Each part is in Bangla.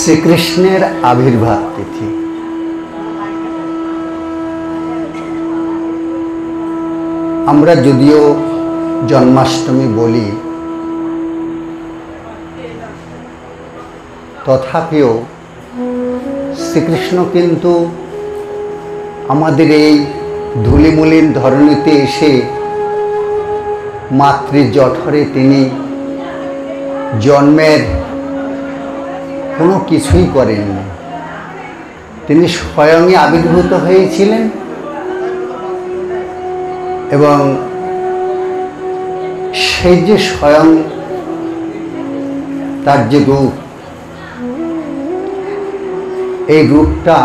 শ্রীকৃষ্ণের আবির্ভাব তিথি। আমরা যদিও জন্মাষ্টমী বলি, তথাপিও শ্রীকৃষ্ণ কিন্তু আমাদের এই ধুলিমলিন ধরণীতে এসে মাতৃ জঠরে তিনি জন্মের কোনো কিছুই করেননি। তিনি স্বয়ংই আবির্ভূত হয়েছিলেন এবং সেই যে স্বয়ং তার যে রূপ, এই রূপটা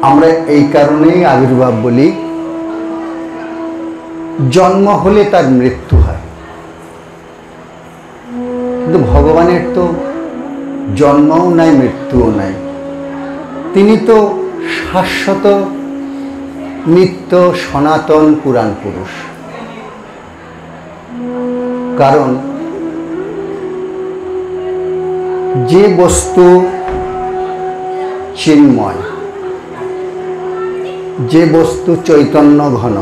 আমরা এই কারণেই আবির্ভাব বলি, জন্ম হলে তার মৃত্যু হয়। কিন্তু ভগবানের তো জন্মও নাই, মৃত্যুও নাই। তিনি তো শাশ্বত নিত্য সনাতন পুরাণ পুরুষ। কারণ যে বস্তু চিন্ময়, যে বস্তু চৈতন্য ঘন,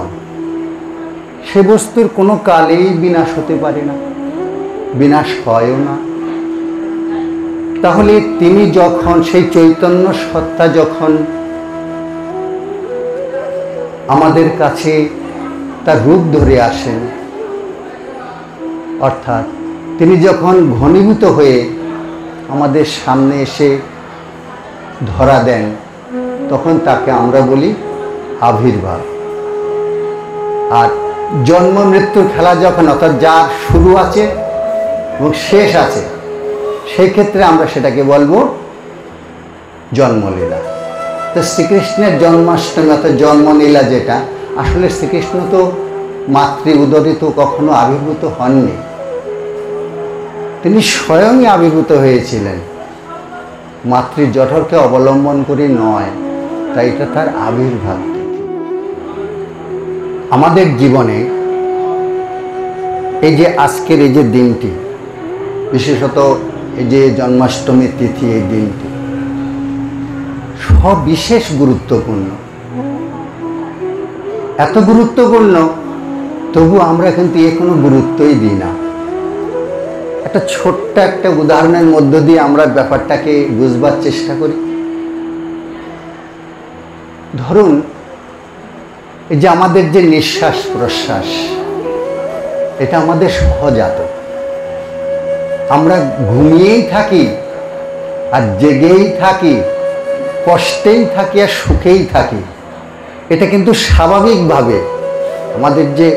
সে বস্তুর কোনো কালেই বিনাশ হতে পারে না, বিনাশ হয়ও না। তাহলে তিনি যখন সেই চৈতন্য সত্তা যখন আমাদের কাছে তার রূপ ধরে আসেন, অর্থাৎ তিনি যখন ঘনীভূত হয়ে আমাদের সামনে এসে ধরা দেন, তখন তাকে আমরা বলি আবির্ভাব। আর জন্ম মৃত্যুর খেলা যখন, অর্থাৎ যার শুরু আছে এবং শেষ আছে, সেই ক্ষেত্রে আমরা সেটাকে বলবো জন্মলীলা। তো শ্রীকৃষ্ণের জন্মাষ্টমী অর্থাৎ জন্মলীলা যেটা, আসলে শ্রীকৃষ্ণ তো মাতৃ উদরে তো কখনো আবির্ভূত হননি, তিনি স্বয়ংই আবির্ভূত হয়েছিলেন, মাতৃ জঠরকে অবলম্বন করে নয়। তাই এটা তার আবির্ভাব। আমাদের জীবনে এই যে আজকের এই যে দিনটি, বিশেষত এই যে জন্মাষ্টমী তিথি, এই দিনটি সবিশেষ গুরুত্বপূর্ণ। এত গুরুত্বপূর্ণ, তবু আমরা কিন্তু এ কোনো গুরুত্বই দিই না। একটা ছোট্ট একটা উদাহরণের মধ্য দিয়ে আমরা ব্যাপারটাকে বুঝবার চেষ্টা করি। ধরুন, এই যে আমাদের যে নিঃশ্বাস প্রশ্বাস, এটা আমাদের সহজাত। আমরা ঘুমিয়েই থাকি আর জেগেই থাকি, কষ্টেই থাকি আর সুখেই থাকি, এটা কিন্তু স্বাভাবিকভাবে আমাদের যে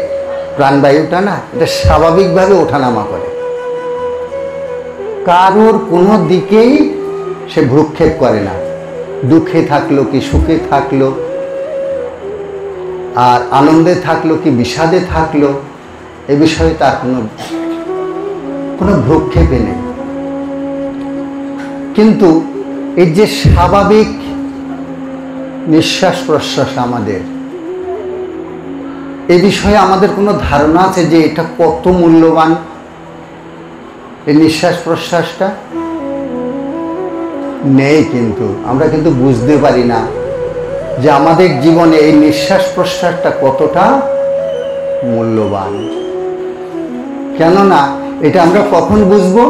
প্রাণবায়ুটা না, এটা স্বাভাবিকভাবে ওঠানামা করে। কারোর কোনো দিকেই সে ভ্রুক্ষেপ করে না। দুঃখে থাকলো কি সুখে থাকলো, আর আনন্দে থাকলো কি বিষাদে থাকলো, এ বিষয়ে তার কোনো ভ্রুক্ষেপে নেই। কিন্তু এই যে স্বাভাবিক নিঃশ্বাস প্রশ্বাস আমাদের, এ বিষয়ে আমাদের কোনো ধারণা আছে যে এটা কত মূল্যবান, এই নিঃশ্বাস প্রশ্বাসটা? নেই। কিন্তু আমরা কিন্তু বুঝতে পারি না যে আমাদের জীবনে এই নিঃশ্বাস প্রশ্বাসটা কতটা মূল্যবান। কেননা এটা আমরা কখন বুঝবো?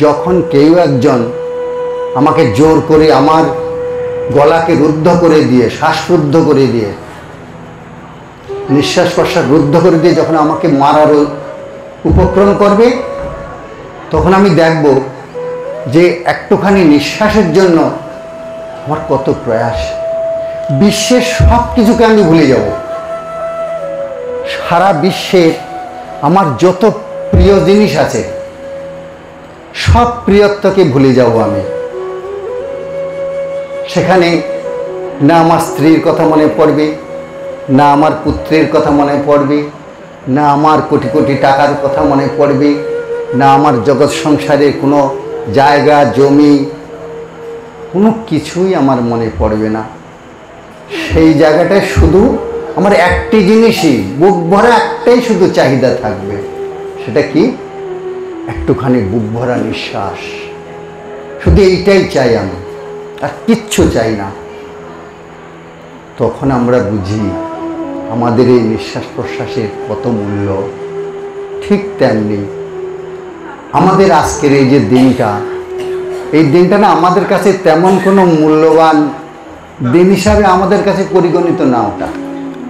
যখন কেউ একজন আমাকে জোর করে আমার গলাকে রুদ্ধ করে দিয়ে, শ্বাসরুদ্ধ করে দিয়ে, নিঃশ্বাস প্রশ্বাস রুদ্ধ করে দিয়ে যখন আমাকে মারার উপক্রম করবে, তখন আমি দেখব যে একটুখানি নিঃশ্বাসের জন্য আমার কত প্রয়াস। বিশ্বের সব কিছুকে আমি ভুলে যাব। সারা বিশ্বের আমার যত প্রিয় জিনিস আছে, সব প্রিয়ত্বকে ভুলে যাব আমি। সেখানে না আমার স্ত্রীর কথা মনে পড়বে, না আমার পুত্রের কথা মনে পড়বে, না আমার কোটি কোটি টাকার কথা মনে পড়বে, না আমার জগৎ সংসারের কোনো জায়গা জমি, কোনো কিছুই আমার মনে পড়বে না। সেই জায়গাটায় শুধু আমার একটি জিনিসই, বুক ভরা একটাই শুধু চাহিদা থাকবে। সেটা কি? একটুখানি বুক ভরা নিঃশ্বাস, শুধু এইটাই চাই আমি, আর কিচ্ছু চাই না। তখন আমরা বুঝি আমাদের এই নিঃশ্বাস প্রশ্বাসের কত মূল্য। ঠিক তেমনি আমাদের আজকের এই যে দিনটা, এই দিনটা না আমাদের কাছে তেমন কোনো মূল্যবান দিন হিসাবে আমাদের কাছে পরিগণিত না। ওটা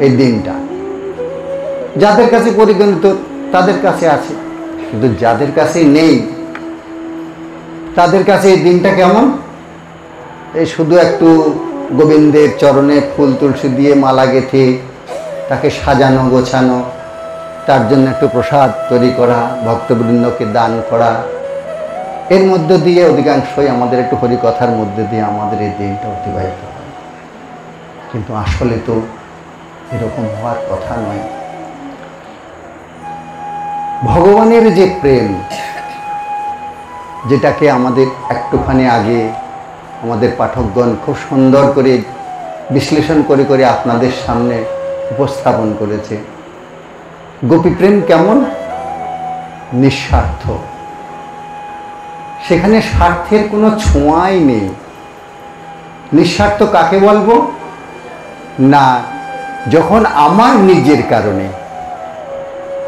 এই দিনটা যাদের কাছে পরিগণিত তাদের কাছে আছে, কিন্তু যাদের কাছে নেই তাদের কাছে এই দিনটা কেমন? এই শুধু একটু গোবিন্দের চরণে ফুল তুলসী দিয়ে মালা গেঁথে তাকে সাজানো গোছানো, তার জন্য একটু প্রসাদ তৈরি করা, ভক্তবৃন্দকে দান করা, এর মধ্য দিয়ে অধিকাংশই আমাদের একটু হরিকথার মধ্যে দিয়ে আমাদের এই দিনটা অতিবাহিত হয়। কিন্তু আসলে তো এরকম হওয়ার কথা নয়। ভগবানের যে প্রেম, যেটাকে আমাদের একটুখানি আগে আমাদের পাঠকগণ খুব সুন্দর করে বিশ্লেষণ করে করে আপনাদের সামনে উপস্থাপন করেছে। গোপীপ্রেম কেমন? নিঃস্বার্থ, সেখানে স্বার্থের কোনো ছোঁয়াই নেই। নিঃস্বার্থ কাকে বলবো? না, যখন আমার নিজের কারণে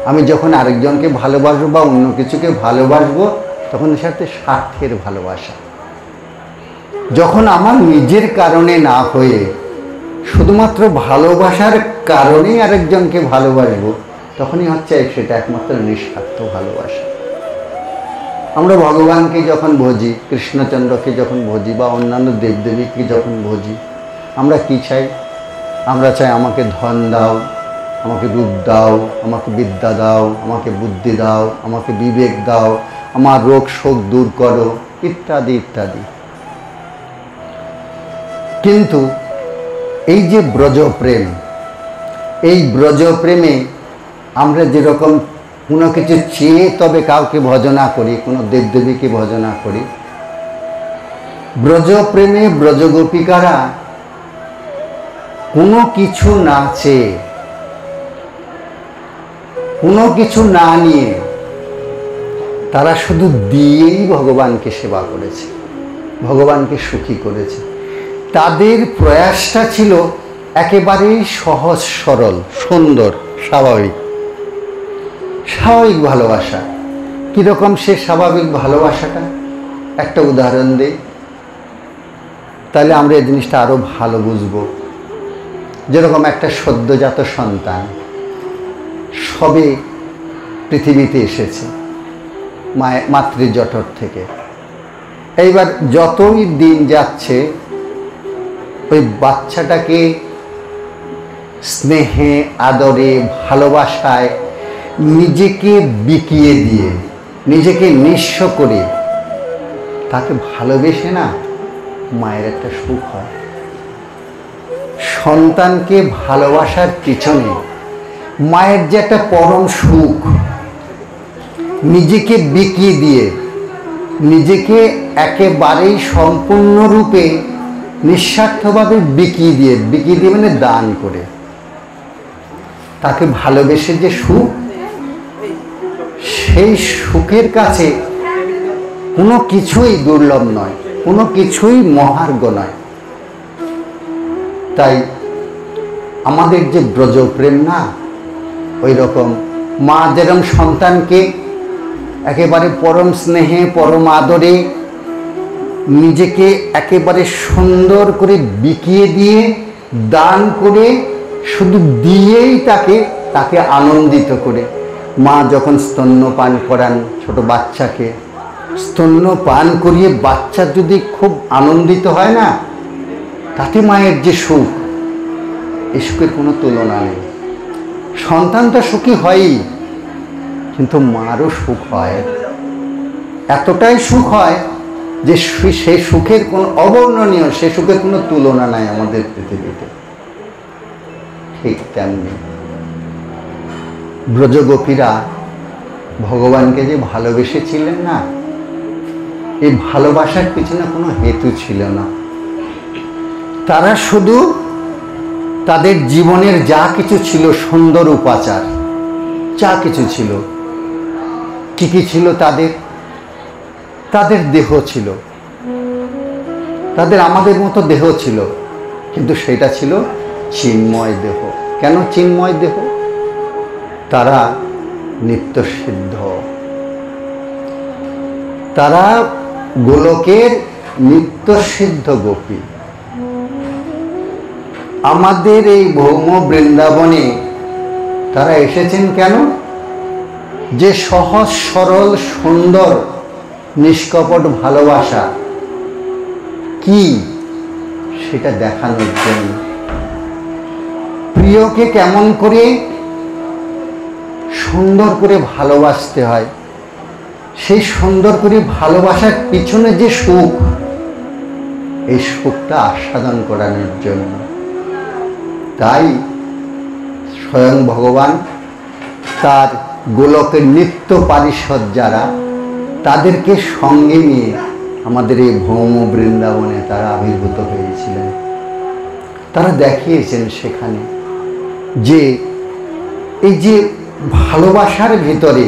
আমি যখন আরেকজনকে ভালোবাসবো বা অন্য কিছুকে ভালোবাসবো, তখন সেটা স্বার্থের ভালোবাসা। যখন আমার নিজের কারণে না হয়ে শুধুমাত্র ভালোবাসার কারণেই আরেকজনকে ভালোবাসবো, তখনই হচ্ছে সেটা একমাত্র নিঃস্বার্থ ভালোবাসা। আমরা ভগবানকে যখন ভজি, কৃষ্ণচন্দ্রকে যখন ভজি বা অন্যান্য দেবদেবীকে যখন ভজি, আমরা কি চাই? আমরা চাই আমাকে ধন দাও, আমাকে রূপ দাও, আমাকে বিদ্যা দাও, আমাকে বুদ্ধি দাও, আমাকে বিবেক দাও, আমার রোগ শোক দূর করো, ইত্যাদি ইত্যাদি। কিন্তু এই যে ব্রজপ্রেম, এই ব্রজপ্রেমে আমরা যেরকম কোনো কিছু চেয়ে তবে কাউকে ভজনা করি, কোনো দেবদেবীকে ভজনা করি, ব্রজপ্রেমে ব্রজগোপিকারা কোনো কিছু না চেয়ে, কোনো কিছু না নিয়ে তারা শুধু দিয়েই ভগবানকে সেবা করেছে, ভগবানকে সুখী করেছে। তাদের প্রয়াসটা ছিল একেবারেই সহজ সরল, সুন্দর, স্বাভাবিক স্বাভাবিক ভালোবাসা। কীরকম সে স্বাভাবিক ভালোবাসাটা? একটা উদাহরণ দিই, তাহলে আমরা এই জিনিসটা আরও ভালো বুঝব। যেরকম একটা সদ্যজাত সন্তান সবে পৃথিবীতে এসেছে মাতৃজঠর থেকে, এইবার যতই দিন যাচ্ছে ওই বাচ্চাটাকে স্নেহে আদরে ভালোবাসায় নিজেকে বিকিয়ে দিয়ে, নিজেকে নিঃস্ব করে তাকে ভালোবেসে না মায়ের একটা সুখ হয়। সন্তানকে ভালোবাসার পিছনে মায়ের যে একটা পরম সুখ, নিজেকে বিকিয়ে দিয়ে, নিজেকে একেবারেই সম্পূর্ণরূপে নিঃস্বার্থভাবে বিকিয়ে দিয়ে মানে দান করে তাকে ভালোবেসে যে সুখ, সেই সুখের কাছে কোনো কিছুই দুর্লভ নয়, কোনো কিছুই মহার্ঘ নয়। তাই আমাদের যে ব্রজপ্রেম না, ওই রকম মা যেরকম সন্তানকে একেবারে পরম স্নেহে পরম আদরে নিজেকে একেবারে সুন্দর করে বিকিয়ে দিয়ে দান করে, শুধু দিয়েই তাকে আনন্দিত করে। মা যখন স্তন্যপান করান ছোট বাচ্চাকে, স্তন্যপান করিয়ে বাচ্চা যদি খুব আনন্দিত হয় না, তাতে মায়ের যে সুখ, এই সুখের কোনো তুলনা নেই। সন্তান তো সুখী হয়ই, কিন্তু মারও সুখ হয়, এতটাই সুখ হয় যে সেই সুখের কোনো অবর্ণনীয়, সে সুখের কোনো তুলনা নাই আমাদের পৃথিবীতে। ঠিক তেমনি ব্রজগোপীরা ভগবানকে যে ভালোবেসেছিলেন না, এই ভালোবাসার পিছনে কোনো হেতু ছিল না। তারা শুধু তাদের জীবনের যা কিছু ছিল, সুন্দর উপাচার যা কিছু ছিল, কি কি ছিল তাদের, তাদের দেহ ছিল, তাদের আমাদের মতো দেহ ছিল, কিন্তু সেটা ছিল চিন্ময় দেহ। কেন চিন্ময় দেহ? তারা নিত্যসিদ্ধ, তারা গোলকের নিত্যসিদ্ধ গোপী। আমাদের এই ভৌম বৃন্দাবনে তারা এসেছেন কেন? যে সহজ সরল সুন্দর নিষ্কপট ভালোবাসা কি সেটা দেখানোর জন্য। প্রিয়কে কেমন করে সুন্দর করে ভালোবাসতে হয়, সেই সুন্দর করে ভালোবাসার পিছনে যে সুখ, এই সুখটা আস্বাদন করানোর জন্য। তাই স্বয়ং ভগবান তার গোলকের নিত্য পারিষদ যারা, তাদেরকে সঙ্গে নিয়ে আমাদের এই ভৌম বৃন্দাবনে তারা আবির্ভূত হয়েছিলেন। তারা দেখিয়েছেন সেখানে যে এই যে ভালোবাসার ভিতরে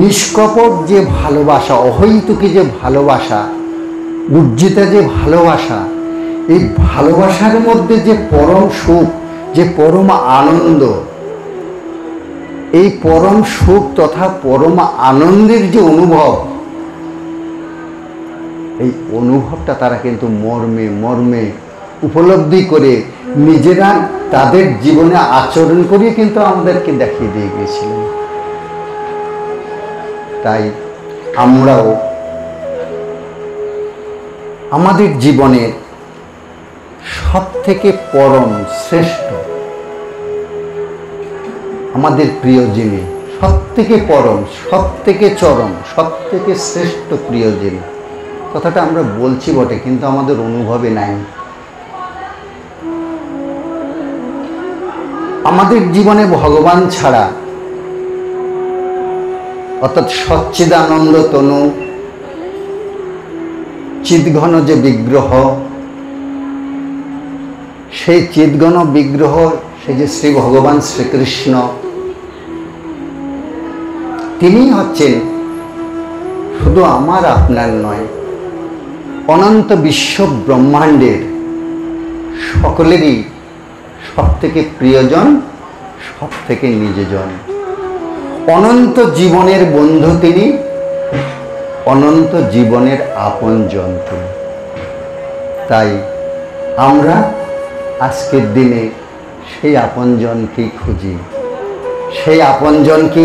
নিষ্কপট যে ভালোবাসা, অহৈতুকী যে ভালোবাসা, উজ্জিতা যে ভালোবাসা, এই ভালোবাসার মধ্যে যে পরম সুখ, যে পরম আনন্দ, এই পরম সুখ তথা পরম আনন্দের যে অনুভব, এই অনুভবটা তারা কিন্তু মর্মে মর্মে উপলব্ধি করে নিজেরা তাদের জীবনে আচরণ করে কিন্তু আমাদেরকে দেখিয়ে দিয়ে গিয়েছিলেন। তাই আমরাও আমাদের জীবনের সব থেকে পরম শ্রেষ্ঠ, আমাদের প্রিয় যিনি, সব থেকে পরম, সব থেকে চরম, সব থেকে শ্রেষ্ঠ প্রিয় যিনি, কথাটা আমরা বলছি বটে কিন্তু আমাদের অনুভবে নাই। আমাদের জীবনে ভগবান ছাড়া, অর্থাৎ সচ্চিদানন্দ তনু চিৎঘন যে বিগ্রহ, সেই চিৎঘন বিগ্রহ, সেই যে শ্রী ভগবান শ্রীকৃষ্ণ, তিনি হচ্ছেন শুধু আমার আপনার নয়, অনন্ত বিশ্ব ব্রহ্মাণ্ডের সকলেরই সব থেকে প্রিয়জন, সব থেকে নিজজন। অনন্ত জীবনের বন্ধু তিনি, অনন্ত জীবনের আপনজন তিনি। তাই আমরা আজকের দিনে সেই আপনজনকেই খুঁজি, সেই আপনজনকে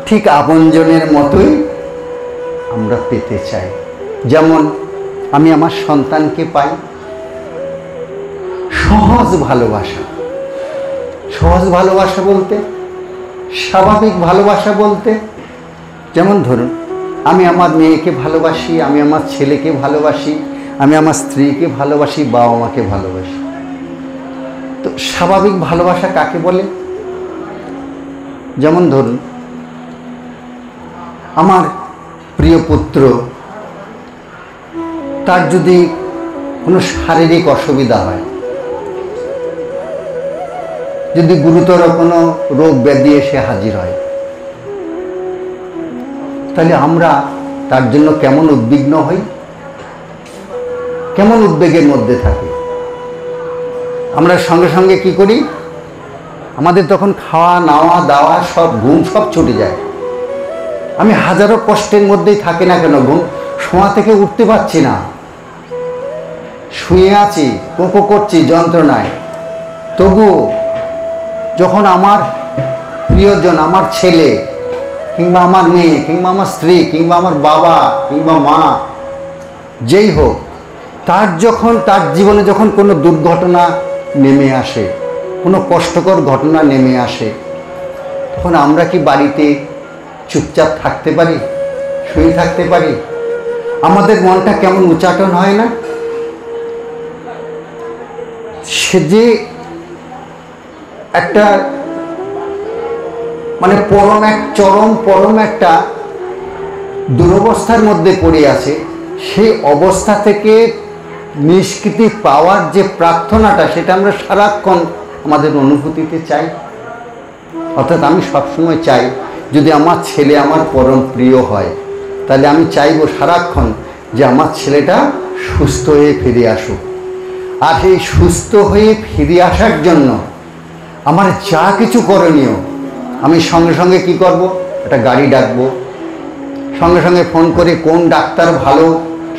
ঠিক আপনজনের মতোই আমরা পেতে চাই। যেমন আমি আমার সন্তানকে পাই, সহজ ভালোবাসা। সহজ ভালোবাসা বলতে, স্বাভাবিক ভালোবাসা বলতে, যেমন ধরুন আমি আমার মেয়েকে ভালোবাসি, আমি আমার ছেলেকে ভালোবাসি, আমি আমার স্ত্রীকে ভালোবাসি, বাবা মাকে ভালোবাসি। তো স্বাভাবিক ভালোবাসা কাকে বলে? যেমন ধরুন আমার প্রিয় পুত্র, তার যদি কোনো শারীরিক অসুবিধা হয়, যদি গুরুতর কোনো রোগ ব্যাধি এসে হাজির হয়, তাহলে আমরা তার জন্য কেমন উদ্বিগ্ন হই, কেমন উদ্বেগের মধ্যে থাকি। আমরা সঙ্গে সঙ্গে কি করি? আমাদের তখন খাওয়া নাওয়া দাওয়া সব, ঘুম সব ছুটে যায়। আমি হাজারো কষ্টের মধ্যেই থাকি না কেন, ঘুম শোয়া থেকে উঠতে পারছি না, শুয়ে আছি, পোঁপো করছি যন্ত্রণায়। তবু যখন আমার প্রিয়জন, আমার ছেলে কিংবা আমার মেয়ে কিংবা আমার স্ত্রী কিংবা আমার বাবা কিংবা মা, যেই হোক, তার যখন তার জীবনে যখন কোনো দুর্ঘটনা নেমে আসে, কোনো কষ্টকর ঘটনা নেমে আসে, তখন আমরা কি বাড়িতে চুপচাপ থাকতে পারি, শুয়ে থাকতে পারি? আমাদের মনটা কেমন উচাটন হয় না? সে যে একটা মানে চরম একটা দুরবস্থার মধ্যে পড়ে আছে, সেই অবস্থা থেকে নিষ্কৃতি পাওয়ার যে প্রার্থনাটা, সেটা আমরা সারাক্ষণ আমাদের অনুভূতিতে চাই। অর্থাৎ আমি সবসময় চাই যদি আমার ছেলে আমার পরম প্রিয় হয়, তাহলে আমি চাইবো সারাক্ষণ যে আমার ছেলেটা সুস্থ হয়ে ফিরে আসুক। আর এই সুস্থ হয়ে ফিরে আসার জন্য আমার যা কিছু করণীয়, আমি সঙ্গে সঙ্গে কি করব, একটা গাড়ি ডাকবো, সঙ্গে সঙ্গে ফোন করে কোন ডাক্তার ভালো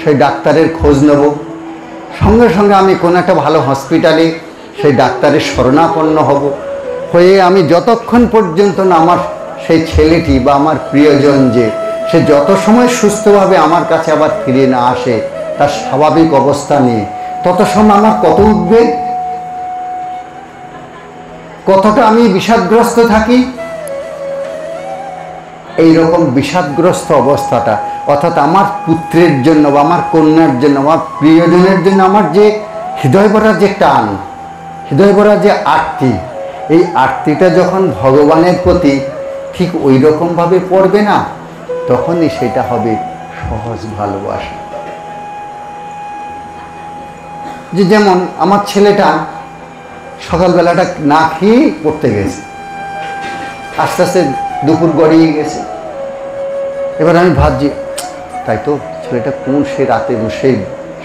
সেই ডাক্তারের খোঁজ নেব, সঙ্গে সঙ্গে আমি কোনো একটা ভালো হসপিটালে সেই ডাক্তারের শরণাপন্ন হব, হয়ে আমি যতক্ষণ পর্যন্ত না আমার সেই ছেলেটি বা আমার প্রিয়জন যে সে যত সময় সুস্থভাবে আমার কাছে আবার ফিরে না আসে তার স্বাভাবিক অবস্থা নিয়ে, তত সময় আমার কত উদ্বেগ, কতটা আমি বিষাদগ্রস্ত থাকি। এই রকম বিষাদগ্রস্ত অবস্থাটা, অর্থাৎ আমার পুত্রের জন্য বা আমার কন্যার জন্য, আমার প্রিয়জনের জন্য আমার যে হৃদয় ভরা যে টান, হৃদয় ভরা যে আরতি, এই আরতিটা যখন ভগবানের প্রতি ঠিক ওই রকমভাবে পড়বে না, তখনই সেটা হবে সহজ ভালোবাসা। যে যেমন আমার ছেলেটা সকালবেলাটা না খেয়ে পড়তে গেছে, আস্তে আস্তে দুপুর গড়িয়ে গেছে। এবার আমি ভাবছি, তাই তো ছেলেটা কোন সে রাতে সেই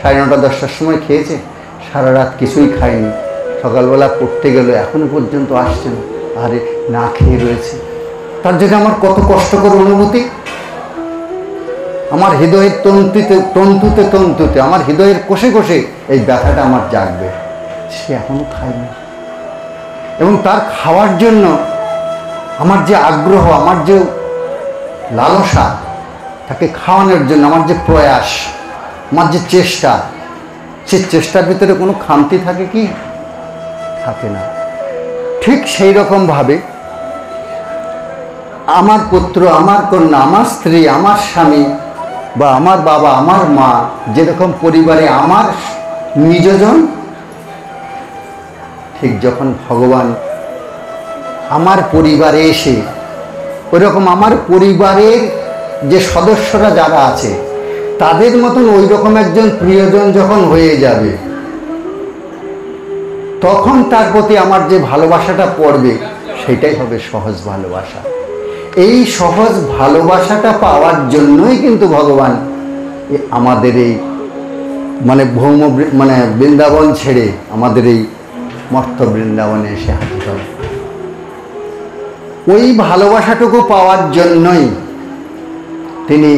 9:30 10টার সময় খেয়েছে, সারা রাত কিছুই খায়নি, সকালবেলা পড়তে গেল এখনো পর্যন্ত আসছে না, আরে না খেয়ে রয়েছে। তার জন্য আমার কত কষ্টকর অনুভূতি, আমার হৃদয়ের তন্তুতে তন্তুতে তন্তুতে, আমার হৃদয়ের কোষে কোষে এই ব্যথাটা আমার জাগবে। সে এখনো খায়নি, এবং তার খাওয়ার জন্য আমার যে আগ্রহ, আমার যে লালসা, তাকে খাওয়ানোর জন্য আমার যে প্রয়াস, আমার যে চেষ্টা, সে চেষ্টার ভিতরে কোনো খামতি থাকে কি? থাকে না। ঠিক সেই রকমভাবে আমার পুত্র, আমার কন্যা, আমার স্ত্রী, আমার স্বামী বা আমার বাবা, আমার মা, যেরকম পরিবারে আমার নিজজন, ঠিক যখন ভগবান আমার পরিবারে এসে ওইরকম আমার পরিবারের যে সদস্যরা যারা আছে তাদের মতন ওই রকম একজন প্রিয়জন যখন হয়ে যাবে, তখন তার প্রতি আমার যে ভালোবাসাটা পড়বে সেটাই হবে সহজ ভালোবাসা। এই সহজ ভালোবাসাটা পাওয়ার জন্যই কিন্তু ভগবান আমাদের এই বৃন্দাবন ছেড়ে আমাদের এই মর্ত বৃন্দাবনে এসে হাজির হয়। ওই ভালোবাসাটুকু পাওয়ার জন্যই তিনি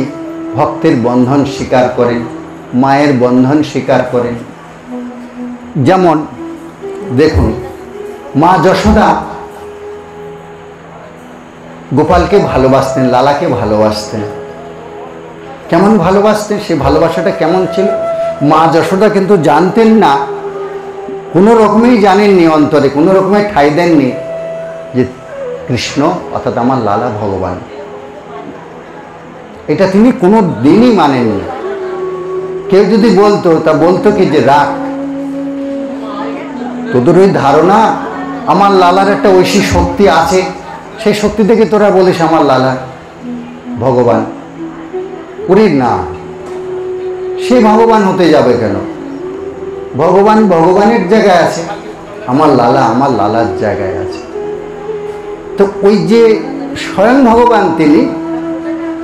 ভক্তের বন্ধন স্বীকার করেন, মায়ের বন্ধন স্বীকার করেন। যেমন দেখুন, মা যশোদা গোপালকে ভালোবাসতেন, লালাকে ভালোবাসতেন। কেমন ভালোবাসতেন? সে ভালোবাসাটা কেমন ছিল? মা যশোদা কিন্তু জানতেন না, কোনো রকমেই জানেননি, অন্তরে কোনো রকমের ঠাঁই দেননি যে কৃষ্ণ অর্থাৎ আমার লালা ভগবান। এটা তিনি কোনো দিনই মানেননি। কেউ যদি বলতো, তা বলতো কি যে রাখ, তোদের ওই ধারণা আমার লালার একটা ঐশী শক্তি আছে, সেই শক্তি থেকে তোরা বলিস আমার লালা ভগবান। ওরে না, সে ভগবান হতে যাবে কেন? ভগবান ভগবানের জায়গায় আছে, আমার লালা আমার লালার জায়গায় আছে। তো ওই যে স্বয়ং ভগবান তিনি,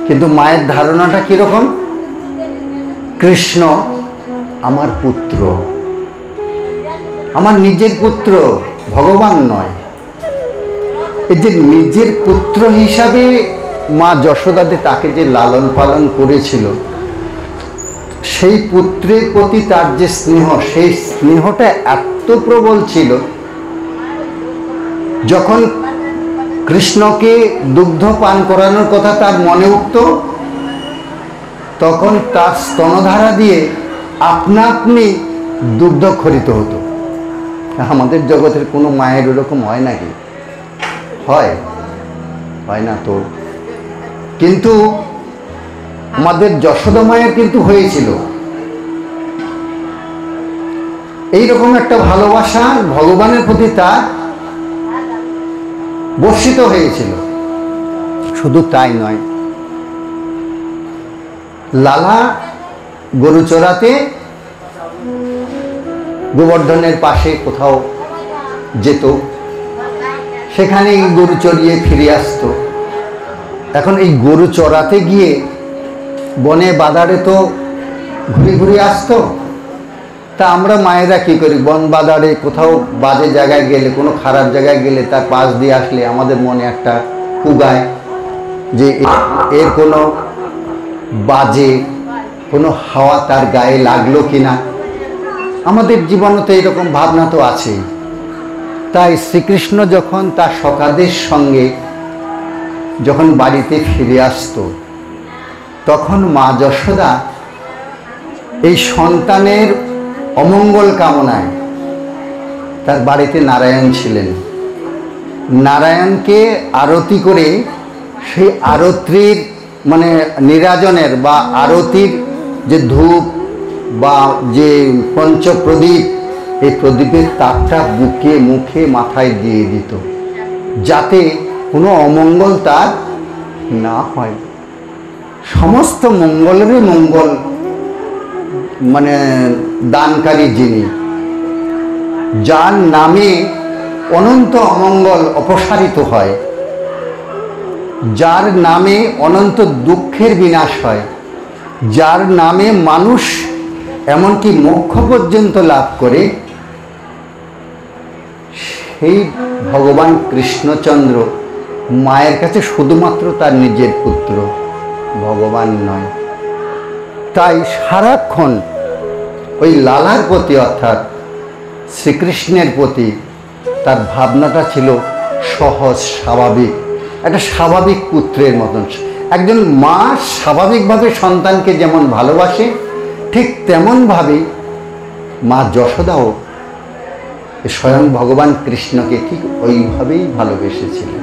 কিন্তু মায়ের ধারণাটা কিরকম? কৃষ্ণ আমার পুত্র, আমার নিজের পুত্র, ভগবান নয়। এই যে নিজের পুত্র হিসাবে মা যশোদাতে তাকে যে লালন পালন করেছিল, সেই পুত্রের প্রতি তার যে স্নেহ, সেই স্নেহটা এত প্রবল ছিল, যখন কৃষ্ণকে দুগ্ধ পান করানোর কথা তার মনে উঠত, তখন তার স্তনধারা দিয়ে আপনা আপনি দুগ্ধ খরিত হতো। আমাদের জগতের কোনো মায়ের ওরকম হয় নাকি? হয়? হয় না তো। কিন্তু আমাদের যশোদা মায়ের কিন্তু হয়েছিল। এইরকম একটা ভালোবাসা ভগবানের প্রতি তার বর্ষিত হয়েছিল। শুধু তাই নয়, লালা গরু চড়াতে গোবর্ধনের পাশে কোথাও যেত, সেখানেই গরু চড়িয়ে ফিরে আসতো। এখন এই গরু চড়াতে গিয়ে বনে বাদারে তো ঘুরে ঘুরে আসতো। তা আমরা মায়েরা কী করি, বন বাদারে কোথাও বাজে জায়গায় গেলে, কোনো খারাপ জায়গায় গেলে তার পাশ দিয়ে আসলে আমাদের মনে একটা কুগায় যে এর কোনো বাজে কোনো হাওয়া তার গায়ে লাগলো কিনা। আমাদের জীবনে তো এরকম ভাবনা তো আছেই। তাই শ্রীকৃষ্ণ যখন তার সখাদের সঙ্গে যখন বাড়িতে ফিরে আসতো, তখন মা যশোদা এই সন্তানের অমঙ্গল কামনায়, তার বাড়িতে নারায়ণ ছিলেন, নারায়ণকে আরতি করে সেই আরতির মানে নিরাজনের বা আরতির যে ধূপ বা যে পঞ্চপ্রদীপ, এই প্রদীপের তাপটা বুকে মুখে মাথায় দিয়ে দিত, যাতে কোনো অমঙ্গল তার না হয়। সমস্ত মঙ্গলেরই মঙ্গল মানে দানকারী যিনি, যার নামে অনন্ত অমঙ্গল অপসারিত হয়, যার নামে অনন্ত দুঃখের বিনাশ হয়, যার নামে মানুষ এমনকি মোক্ষ পর্যন্ত লাভ করে, সেই ভগবান কৃষ্ণচন্দ্র মায়ের কাছে শুধুমাত্র তার নিজের পুত্র, ভগবান নয়। তাই সারাক্ষণ ওই লালার প্রতি অর্থাৎ শ্রীকৃষ্ণের প্রতি তার ভাবনাটা ছিল সহজ স্বাভাবিক, একটা স্বাভাবিক পুত্রের মতন। একজন মা স্বাভাবিকভাবে সন্তানকে যেমন ভালোবাসে, ঠিক তেমনভাবে মা যশোদাও স্বয়ং ভগবান কৃষ্ণকে ঠিক ওইভাবেই ভালোবেসেছিলেন।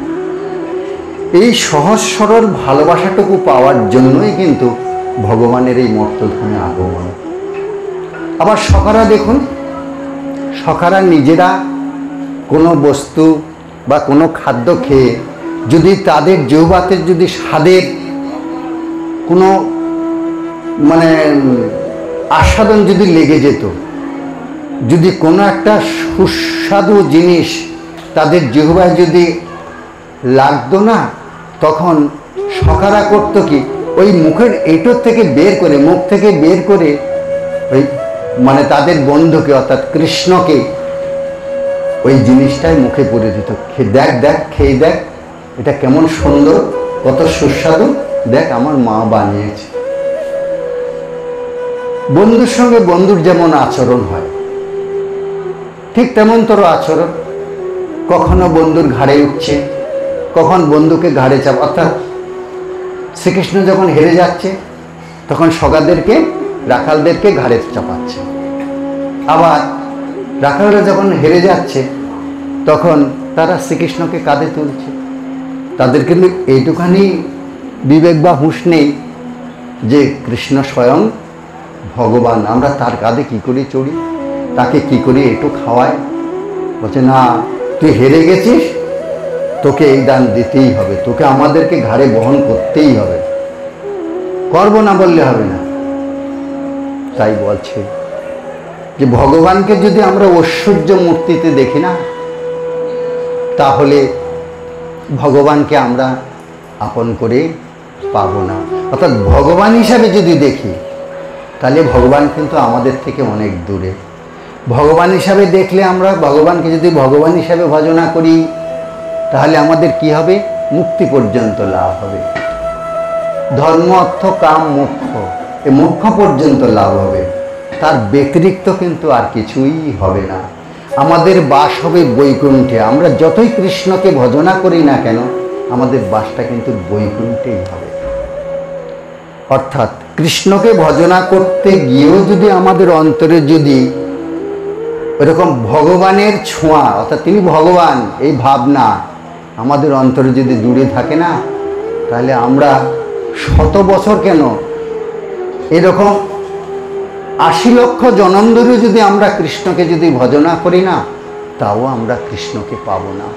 এই সহজ সরল ভালোবাসাটুকু পাওয়ার জন্যই কিন্তু ভগবানের এই মর্তধামে আগমন। আবার সখারা দেখুন, সখারা নিজেরা কোনো বস্তু বা কোনো খাদ্য খেয়ে যদি তাদের জিহ্বাতে যদি স্বাদের কোনো মানে আস্বাদন যদি লেগে যেত, যদি কোনো একটা সুস্বাদু জিনিস তাদের জিহ্বায় যদি লাগতো না, তখন সখারা করতো কি, ওই মুখের এঁটোর থেকে বের করে, মুখ থেকে বের করে ওই মানে তাদের বন্ধুকে অর্থাৎ কৃষ্ণকে ওই জিনিসটাই মুখে পড়ে দিত। দেখ দেখ, খেয়ে দেখ, এটা কেমন সুন্দর, কত সুস্বাদু, দেখ আমার মা বানিয়েছে। বন্ধুর সঙ্গে বন্ধুর যেমন আচরণ হয়, ঠিক তেমন তোর আচরণ। কখনো বন্ধুর ঘাড়ে উঠছে, কখন বন্ধুকে ঘাড়ে চাপ, অর্থাৎ শ্রীকৃষ্ণ যখন হেরে যাচ্ছে তখন সখাদেরকে রাখালদেরকে ঘাড়ে চাপাচ্ছে, আবার রাখালরা যখন হেরে যাচ্ছে তখন তারা শ্রীকৃষ্ণকে কাঁধে তুলছে। তাদের কিন্তু এইটুখানি বিবেক বা হুঁশ নেই যে কৃষ্ণ স্বয়ং ভগবান, আমরা তার কাঁধে কী করে চড়ি, তাকে কি করে একটু খাওয়ায়। বলছে না, তুই হেরে গেছিস, তোকে এই দান দিতেই হবে, তোকে আমাদেরকে ঘাড়ে বহন করতেই হবে, করবো না বললে হবে না। তাই বলছে যে ভগবানকে যদি আমরা ঐশ্বর্য মূর্তিতে দেখি না, তাহলে ভগবানকে আমরা আপন করে পাবো না। অর্থাৎ ভগবান হিসাবে যদি দেখি, তাহলে ভগবান কিন্তু আমাদের থেকে অনেক দূরে। ভগবান হিসাবে দেখলে আমরা ভগবানকে যদি ভগবান হিসাবে ভজনা করি, তাহলে আমাদের কি হবে, মুক্তি পর্যন্ত লাভ হবে। ধর্ম অর্থ কাম মোক্ষ, এই মোক্ষ পর্যন্ত লাভ হবে, তার ব্যতিরিক্ত কিন্তু আর কিছুই হবে না। আমাদের বাস হবে বৈকুণ্ঠে। আমরা যতই কৃষ্ণকে ভজনা করি না কেন, আমাদের বাসটা কিন্তু বৈকুণ্ঠেই হবে। অর্থাৎ কৃষ্ণকে ভজনা করতে গিয়েও যদি আমাদের অন্তরে যদি এরকম ভগবানের ছোঁয়া, অর্থাৎ তিনি ভগবান এই ভাবনা আমাদের অন্তরে যদি দূরে থাকে না, তাহলে আমরা 100 বছর কেন, এরকম 80 লক্ষ জনম ধরে যদি আমরা কৃষ্ণকে যদি ভজনা করি না, তাও আমরা কৃষ্ণকে পাবো না।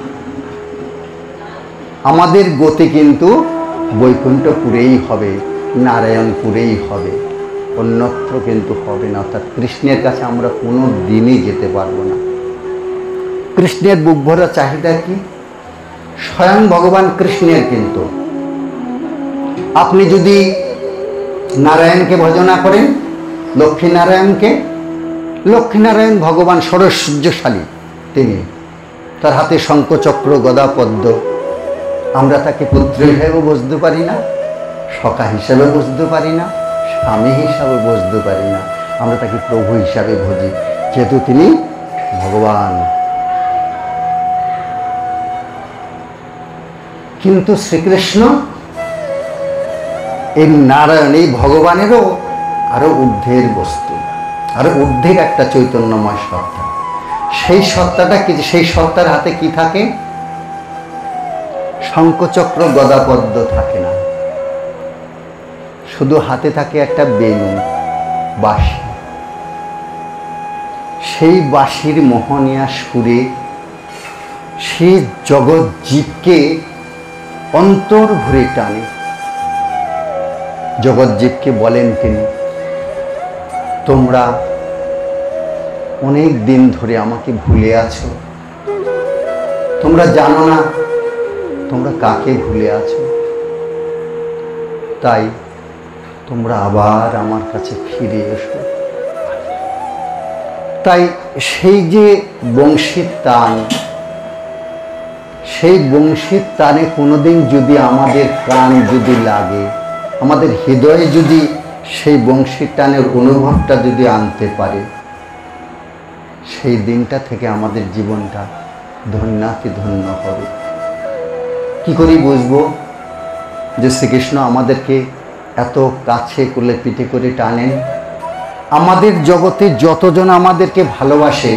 আমাদের গতি কিন্তু বৈকুণ্ঠপুরেই হবে, নারায়ণপুরেই হবে, অন্যত্র কিন্তু হবে না। অর্থাৎ কৃষ্ণের কাছে আমরা কোনো দিনই যেতে পারবো না। কৃষ্ণের বুক ভরা চাহিদা কি? স্বয়ং ভগবান কৃষ্ণের। কিন্তু আপনি যদি নারায়ণকে ভজনা করেন, লক্ষ্মীনারায়ণকে। লক্ষ্মীনারায়ণ ভগবান ষড়শয্যশালী, তিনি, তার হাতে শঙ্খচক্র গদা পদ্ম। আমরা তাকে পুত্র হিসেবে বুঝতে পারি না, সখা হিসাবে বুঝতে পারি না, স্বামী হিসাবে বুঝতে পারি না। আমরা তাকে প্রভু হিসাবে বুঝি, যেহেতু তিনি ভগবান। কিন্তু শ্রীকৃষ্ণ এই নারায়ণ, এই ভগবানেরও আরো ঊর্ধ্বের বস্তু, আরো ঊর্ধ্বের একটা চৈতন্যময় সত্তা। সেই সত্তাটা কি? সেই সত্তার হাতে কি থাকে? শঙ্খচক্র গদাপদ্ম থাকে না, শুধু হাতে থাকে একটা বেণু, বাঁশি। সেই বাঁশির মোহনীয়া সুরে সেই জগৎ জীবকে অন্তর ভরে টানে। জগৎ জীবকে বলেন তিনি, তোমরা অনেক দিন ধরে আমাকে ভুলে আছো, তোমরা জানো না তোমরা কাকে ভুলে আছো, তাই তোমরা আবার আমার কাছে ফিরে এসো। তাই সেই যে বংশীর টান, সেই বংশীর টানে কোনোদিন যদি আমাদের কান যদি লাগে, আমাদের হৃদয়ে যদি সেই বংশীর টানের অনুভবটা যদি আনতে পারে, সেই দিনটা থেকে আমাদের জীবনটা ধন্যাতি ধন্য হবে। কি করে বুঝবো যে শ্রীকৃষ্ণ আমাদেরকে এত কাছে কোলে পিঠে করে টানেন? আমাদের জগতে যতজন আমাদেরকে ভালোবাসে,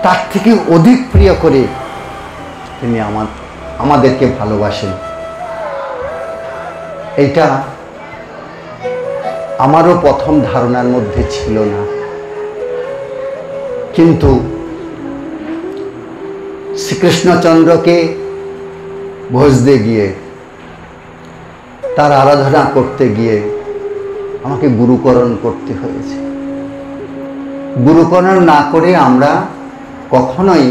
তার থেকে অধিক প্রিয় করে তিনি আমাদেরকে ভালোবাসেন। এইটা আমারও প্রথম ধারণার মধ্যে ছিল না, কিন্তু শ্রীকৃষ্ণচন্দ্রকে ভজতে গিয়ে, তার আরাধনা করতে গিয়ে আমাকে গুরুকরণ করতে হয়েছে। গুরুকরণ না করে আমরা কখনোই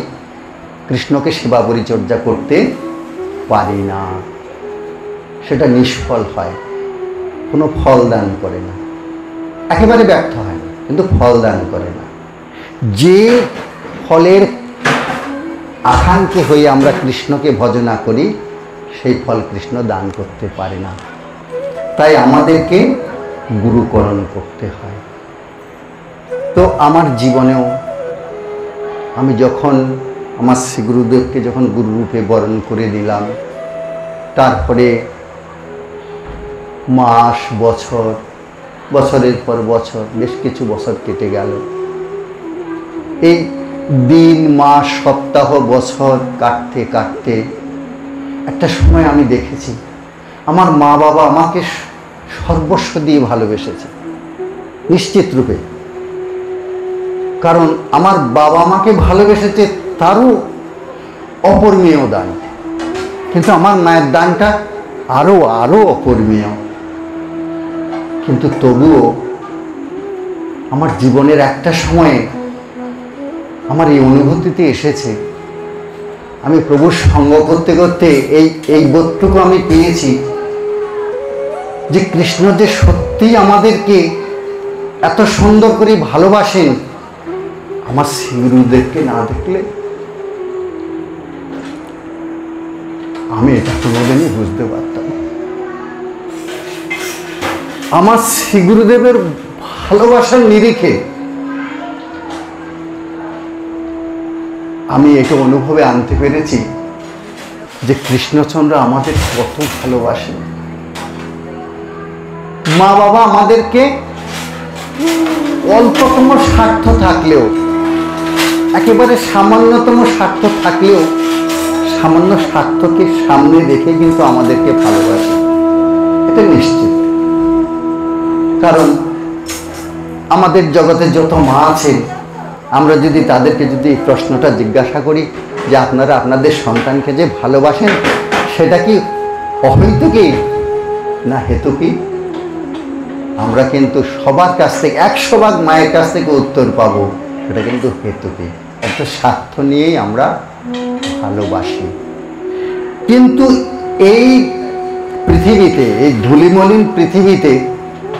কৃষ্ণকে সেবা পরিচর্যা করতে পারি না, সেটা নিষ্ফল হয়, কোনো ফল দান করে না, একেবারে ব্যর্থ হয় না, কিন্তু ফল দান করে না। যে ফলের আকাঙ্ক্ষী হয়ে আমরা কৃষ্ণকে ভজনা করি, সেই ফল কৃষ্ণ দান করতে পারে না। তাই আমাদেরকে গুরুকরণ করতে হয়। তো আমার জীবনেও আমি যখন আমার শ্রী গুরুদেবকে যখন গুরুরূপে বরণ করে দিলাম, তারপরে মাস, বছর, বছরের পর বছর, বেশ কিছু বছর কেটে গেল। এই দিন, মাস, সপ্তাহ, বছর কাটতে কাটতে একটা সময় আমি দেখেছি আমার মা বাবা আমাকে সর্বস্ব দিয়ে ভালোবেসেছে, নিশ্চিত রূপে। কারণ আমার বাবা আমাকে ভালোবেসেছে তারও অপরিমেয় দান, কিন্তু আমার মায়ের দানটা আরো আরো অপরিমেয়। কিন্তু তবুও আমার জীবনের একটা সময়ে আমার এই অনুভূতিতে এসেছে, আমি প্রভুর সঙ্গ করতে করতে এই বোধটুকু আমি পেয়েছি যে কৃষ্ণ যে সত্যিই আমাদেরকে এত সুন্দর করে ভালোবাসেন, আমার শ্রী গুরুদেবকে না দেখলে আমি এটা কোনোদিনই বুঝতে পারতাম না। আমার শ্রী গুরুদেবের ভালোবাসার নিরিখে আমি এটা অনুভবে আনতে পেরেছি যে কৃষ্ণচন্দ্র আমাদের কত ভালোবাসেন। মা বাবা আমাদেরকে অল্পতম স্বার্থ থাকলেও, একেবারে সামান্যতম স্বার্থ থাকলেও, সামান্য স্বার্থকে সামনে রেখে কিন্তু আমাদেরকে ভালোবাসে, এটা নিশ্চিত। কারণ আমাদের জগতে যত মা আছেন, আমরা যদি তাদেরকে যদি এই প্রশ্নটা জিজ্ঞাসা করি যে আপনারা আপনাদের সন্তানকে যে ভালোবাসেন, সেটা কি অহৈতুকী না হেতুকী? আমরা কিন্তু সবার কাছ থেকে 100 ভাগ মায়ের কাছ থেকে উত্তর পাবো সেটা কিন্তু হেতুকী, একটা স্বার্থ নিয়েই আমরা ভালোবাসি। কিন্তু এই পৃথিবীতে, এই ধূলিমলিন পৃথিবীতে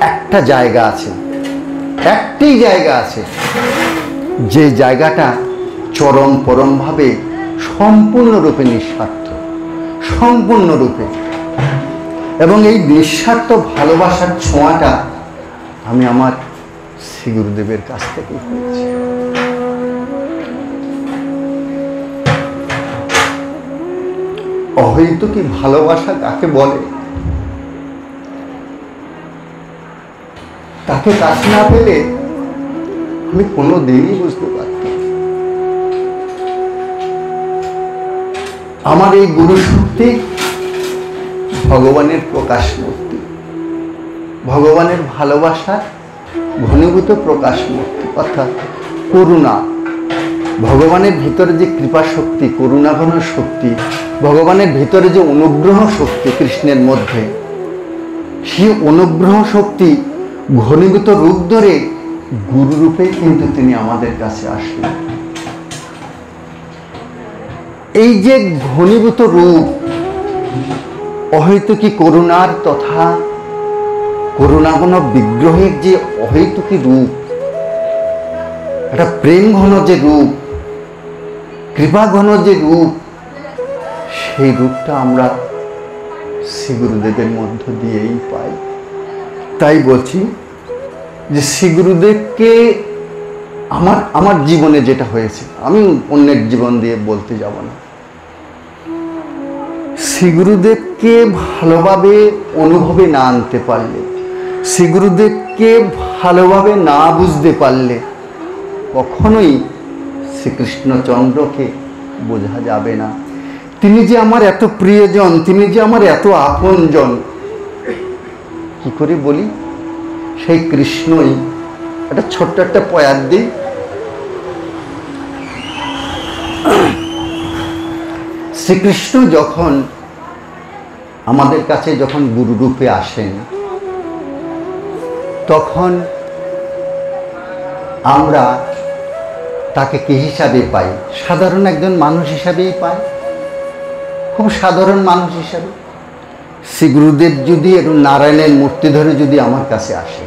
একটা জায়গা আছে, একটি জায়গা আছে, যে জায়গাটা চরম পরমভাবে সম্পূর্ণরূপে নিঃস্বার্থ, সম্পূর্ণরূপে। এবং এই নিঃস্বার্থ ভালোবাসার ছোঁয়াটা আমি আমার শ্রী গুরুদেবের কাছ থেকে পেয়েছি। অহৈতুকী ভালোবাসা কাকে বলে, তাকে কাছে না পেলে আমি কোনোদিনই বুঝতে পারতাম। আমার এই গুরু শক্তি ভগবানের প্রকাশ মূর্তি, ভগবানের ভালোবাসার ঘনীভূত প্রকাশ মূর্তি, অর্থাৎ করুণা। ভগবানের ভিতরে যে কৃপা শক্তি, করুণাঘন শক্তি, ভগবানের ভিতরে যে অনুগ্রহ শক্তি কৃষ্ণের মধ্যে, সেই অনুগ্রহ শক্তি ঘনীভূত রূপ ধরে গুরু রূপে কিন্তু তিনি আমাদের কাছে আসলেন। এই যে ঘনীভূত রূপ, অহৈতুকী করুণার তথা করুণাঘন বিগ্রহের যে অহৈতুকী রূপ, একটা প্রেম ঘন যে রূপ, কৃপা ঘন যে রূপ, সেই রূপটা আমরা শ্রী গুরুদেবের মধ্য দিয়েই পাই। তাই বলছি যে শ্রী গুরুদেবকে আমার জীবনে যেটা হয়েছে, আমি অন্যের জীবন দিয়ে বলতে যাব না, শ্রী গুরুদেবকে ভালোভাবে অনুভবে না আনতে পারলে, শ্রী গুরুদেবকে ভালোভাবে না বুঝতে পারলে কখনোই শ্রীকৃষ্ণচন্দ্রকে বোঝা যাবে না। তিনি যে আমার এত প্রিয়জন, তিনি যে আমার এত আপনজন, কি করে বলি? সেই কৃষ্ণই, একটা ছোট্ট একটা পয়ার দিই। শ্রীকৃষ্ণ যখন আমাদের কাছে যখন গুরু রূপে আসেন, তখন আমরা তাকে কি হিসাবে পাই? সাধারণ একজন মানুষ হিসাবেই পাই, খুব সাধারণ মানুষ হিসাবে। শ্রী গুরুদেব যদি একটু নারায়ণের মূর্তি ধরে যদি আমার কাছে আসে,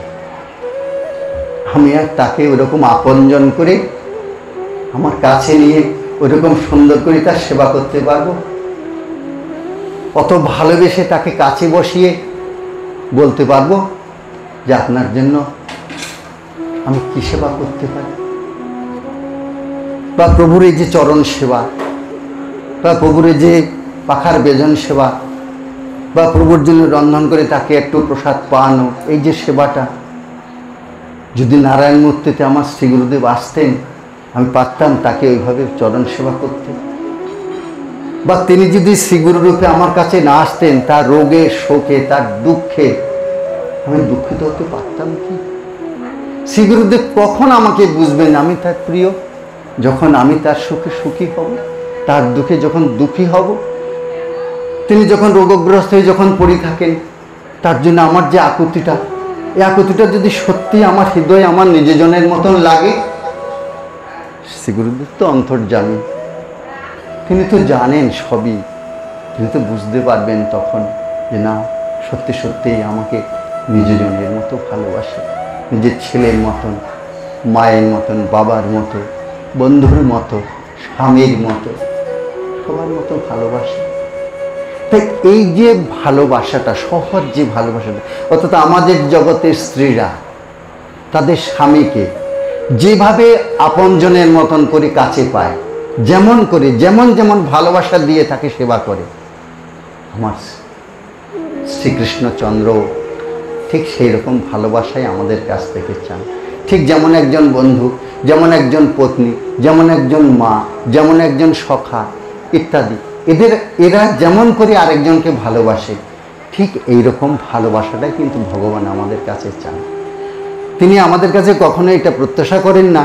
আমি আর তাকে ওরকম আপনজন করে আমার কাছে নিয়ে ওরকম সুন্দর করে তার সেবা করতে পারবো? কত ভালোবেসে তাকে কাছে বসিয়ে বলতে পারবো যে আপনার জন্য আমি কি সেবা করতে পারি? বা প্রভুর এই যে চরণ সেবা, বা প্রভুর এই যে পাখার বেজন সেবা, বা প্রভুর জন্য রন্ধন করে তাকে একটু প্রসাদ পাওয়ানো, এই যে সেবাটা, যদি নারায়ণ মূর্তিতে আমার শ্রী গুরুদেব আসতেন, আমি পারতাম তাকে ওইভাবে চরণ সেবা করতে। বা তিনি যদি শ্রী গুরু রূপে আমার কাছে না আসতেন, তার রোগে শোকে তার দুঃখে আমি দুঃখিত হতে পারতাম কি? শ্রী গুরুদেব কখন আমাকে বুঝবেন আমি তার প্রিয়? যখন আমি তার সুখে সুখী হব, তার দুঃখে যখন দুঃখী হব। তিনি যখন রোগগ্রস্ত হয়ে যখন পড়ে থাকেন, তার জন্য আমার যে আকুতিটা, এই আকুতিটা যদি সত্যি আমার হৃদয়ে আমার নিজজনের মতন লাগে, শ্রী গুরুদেব তো অন্তর্যামী, তিনি তো জানেন সবই, তিনি তো বুঝতে পারবেন তখন যে না, সত্যি সত্যিই আমাকে নিজজনের মতো ভালোবাসে, নিজের ছেলের মতন, মায়ের মতন, বাবার মতো, বন্ধুর মতো, স্বামীর মতো, সবার মতো ভালোবাসে। তাই এই যে ভালোবাসাটা, সহজ যে ভালোবাসাটা, অর্থাৎ আমাদের জগতের স্ত্রীরা তাদের স্বামীকে যেভাবে আপনজনের মতন করে কাছে পায়, যেমন করে যেমন যেমন ভালোবাসা দিয়ে তাকে সেবা করে, আমার শ্রীকৃষ্ণচন্দ্র ঠিক সেই রকম ভালোবাসাই আমাদের কাছ থেকে চান। ঠিক যেমন একজন বন্ধু, যেমন একজন পত্নী, যেমন একজন মা, যেমন একজন সখা ইত্যাদি, এরা যেমন করে আরেকজনকে ভালোবাসে, ঠিক এই রকম ভালোবাসাটাই কিন্তু ভগবান আমাদের কাছে চান। তিনি আমাদের কাছে কখনো এটা প্রত্যাশা করেন না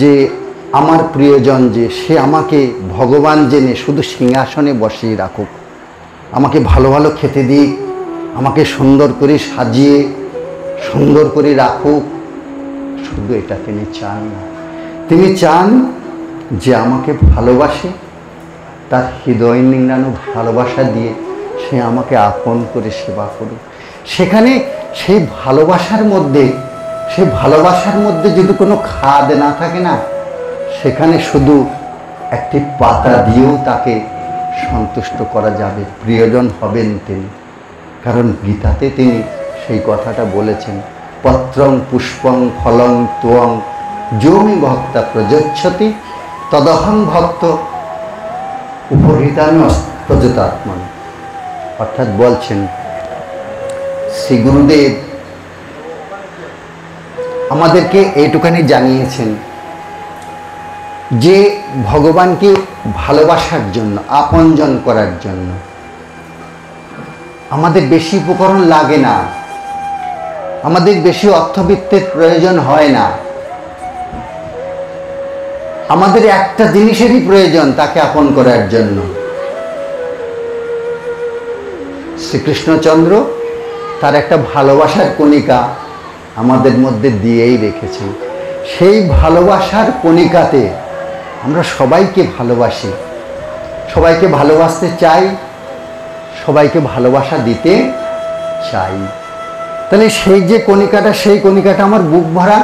যে আমার প্রিয়জন যে সে আমাকে ভগবান জেনে শুধু সিংহাসনে বসিয়ে রাখুক, আমাকে ভালো ভালো খেতে দিক, আমাকে সুন্দর করে সাজিয়ে সুন্দর করে রাখুক, শুধু এটা তিনি চান না। তিনি চান যে আমাকে ভালোবাসে, তার হৃদয় নিংড়ানো ভালোবাসা দিয়ে সে আমাকে আপন করে সেবা করুক। সেখানে সেই ভালোবাসার মধ্যে যদি কোনো খাদ না থাকে না, সেখানে শুধু একটি পাতা দিয়েও তাকে সন্তুষ্ট করা যাবে, প্রিয়জন হবেন তিনি। কারণ গীতাতে তিনি সেই কথাটা বলেছেন, পত্রং পুষ্পং ফলং ত্বং যোমি ভক্তা প্রযচ্ছতি তদহং ভক্ত উপহৃতামি প্রযতাত্মন। অর্থাৎ বলছেন শ্রী গুরুদেব আমাদেরকে এইটুখানি জানিয়েছেন যে ভগবানকে ভালোবাসার জন্য, আপনজন করার জন্য আমাদের বেশি উপকরণ লাগে না, আমাদের বেশি অর্থবিত্তের প্রয়োজন হয় না। আমাদের একটা জিনিসেরই প্রয়োজন, তাকে আপন করার জন্য। শ্রীকৃষ্ণচন্দ্র তার একটা ভালোবাসার কণিকা আমাদের মধ্যে দিয়েই রেখেছেন। সেই ভালোবাসার কণিকাতে আমরা সবাইকে ভালোবাসি, সবাইকে ভালোবাসতে চাই, সবাইকে ভালোবাসা দিতে চাই। তাহলে সেই যে কণিকাটা, সেই কণিকাটা আমার বুক ভরা,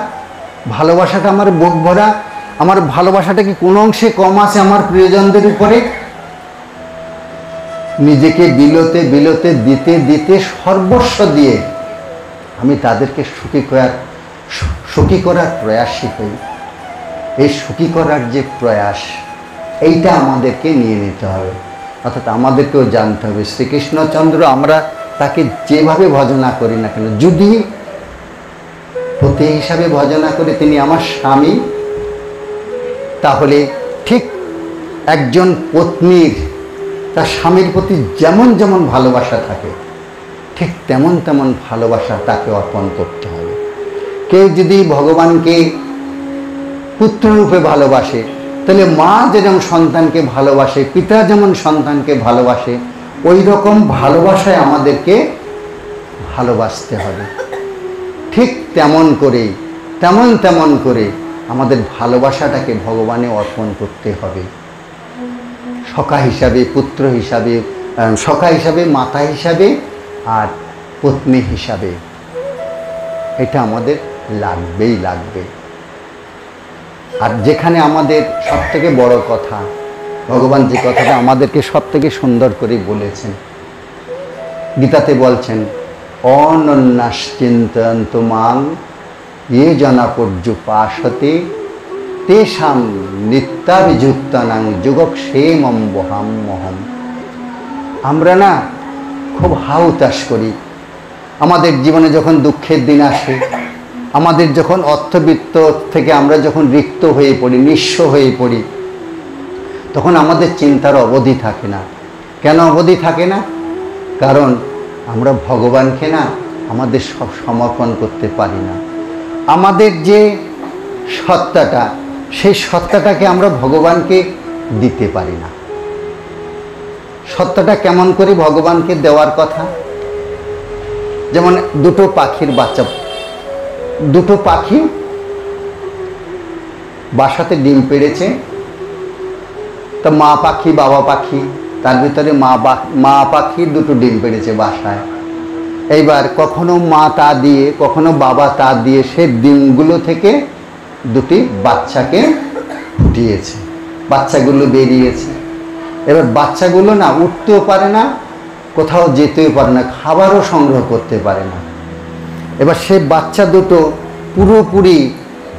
ভালোবাসাটা আমার বুক ভরা। আমার ভালোবাসাটা কি কোনো অংশে কম আছে আমার প্রিয়জনদের উপরে? নিজেকে বিলোতে বিলোতে দিতে দিতে সর্বস্ব দিয়ে আমি তাদেরকে সুখী করার প্রয়াসী হই। এই সুখী করার যে প্রয়াস, এইটা আমাদেরকে নিয়ে নিতে হবে। অর্থাৎ আমাদেরকেও জানতে হবে শ্রীকৃষ্ণচন্দ্র আমরা তাকে যেভাবে ভজনা করি না কেন, যদি পতি হিসাবে ভজনা করে তিনি আমার স্বামী, তাহলে ঠিক একজন পত্নীর তার স্বামীর প্রতি যেমন যেমন ভালোবাসা থাকে, ঠিক তেমন তেমন ভালোবাসা তাকে অর্পণ করতে হবে। কেউ যদি ভগবানকে পুত্ররূপে ভালোবাসে, তাহলে মা যেমন সন্তানকে ভালোবাসে, পিতা যেমন সন্তানকে ভালোবাসে, ওই রকম ভালোবাসায় আমাদেরকে ভালোবাসতে হবে। ঠিক তেমন করে আমাদের ভালোবাসাটাকে ভগবানে অর্পণ করতে হবে। সখা হিসাবে, পুত্র হিসাবে, সখা হিসাবে, মাতা হিসাবে আর পত্নী হিসাবে, এটা আমাদের লাগবে। আর যেখানে আমাদের সবথেকে বড় কথা, ভগবান যে কথাটা আমাদেরকে সবথেকে সুন্দর করে বলেছেন, গীতাতে বলছেন, অনন্যাশ্চিন্তয়ন্তু মাং ये जना पर्युपासते तेषां नित्याभियुक्तानां যোগক্ষেমং বহাম্যহম। আমরা না খুব হাউতাস করি। আমাদের জীবনে যখন দুঃখের দিন আসে, আমাদের যখন অর্থবিত্ত থেকে আমরা যখন রিক্ত হয়ে পড়ি, নিঃস্ব হয়ে পড়ি, তখন আমাদের চিন্তার অবধি থাকে না। কেন অবধি থাকে না? কারণ আমরা ভগবানকে না আমাদের সব সমর্পণ করতে পারি না। আমাদের যে সত্তাটা, সেই সত্তাটাকে আমরা ভগবানকে দিতে পারি না। সত্তাটা কেমন করে ভগবানকে দেওয়ার কথা? যেমন দুটো পাখির বাচ্চা, দুটো পাখি বাসাতে ডিম পেড়েছে, তা মা পাখি বাবা পাখি, তার ভিতরে মা পাখি দুটো ডিম পেড়েছে বাসায়। এইবার কখনো মা তা দিয়ে, কখনো বাবা তা দিয়ে সে ডিমগুলো থেকে দুটি বাচ্চাকে ফুটিয়েছে, বাচ্চাগুলো বেরিয়েছে। এবার বাচ্চাগুলো না উঠতেও পারে না, কোথাও যেতেও পারে না, খাবারও সংগ্রহ করতে পারে না। এবার সে বাচ্চা দুটো পুরোপুরি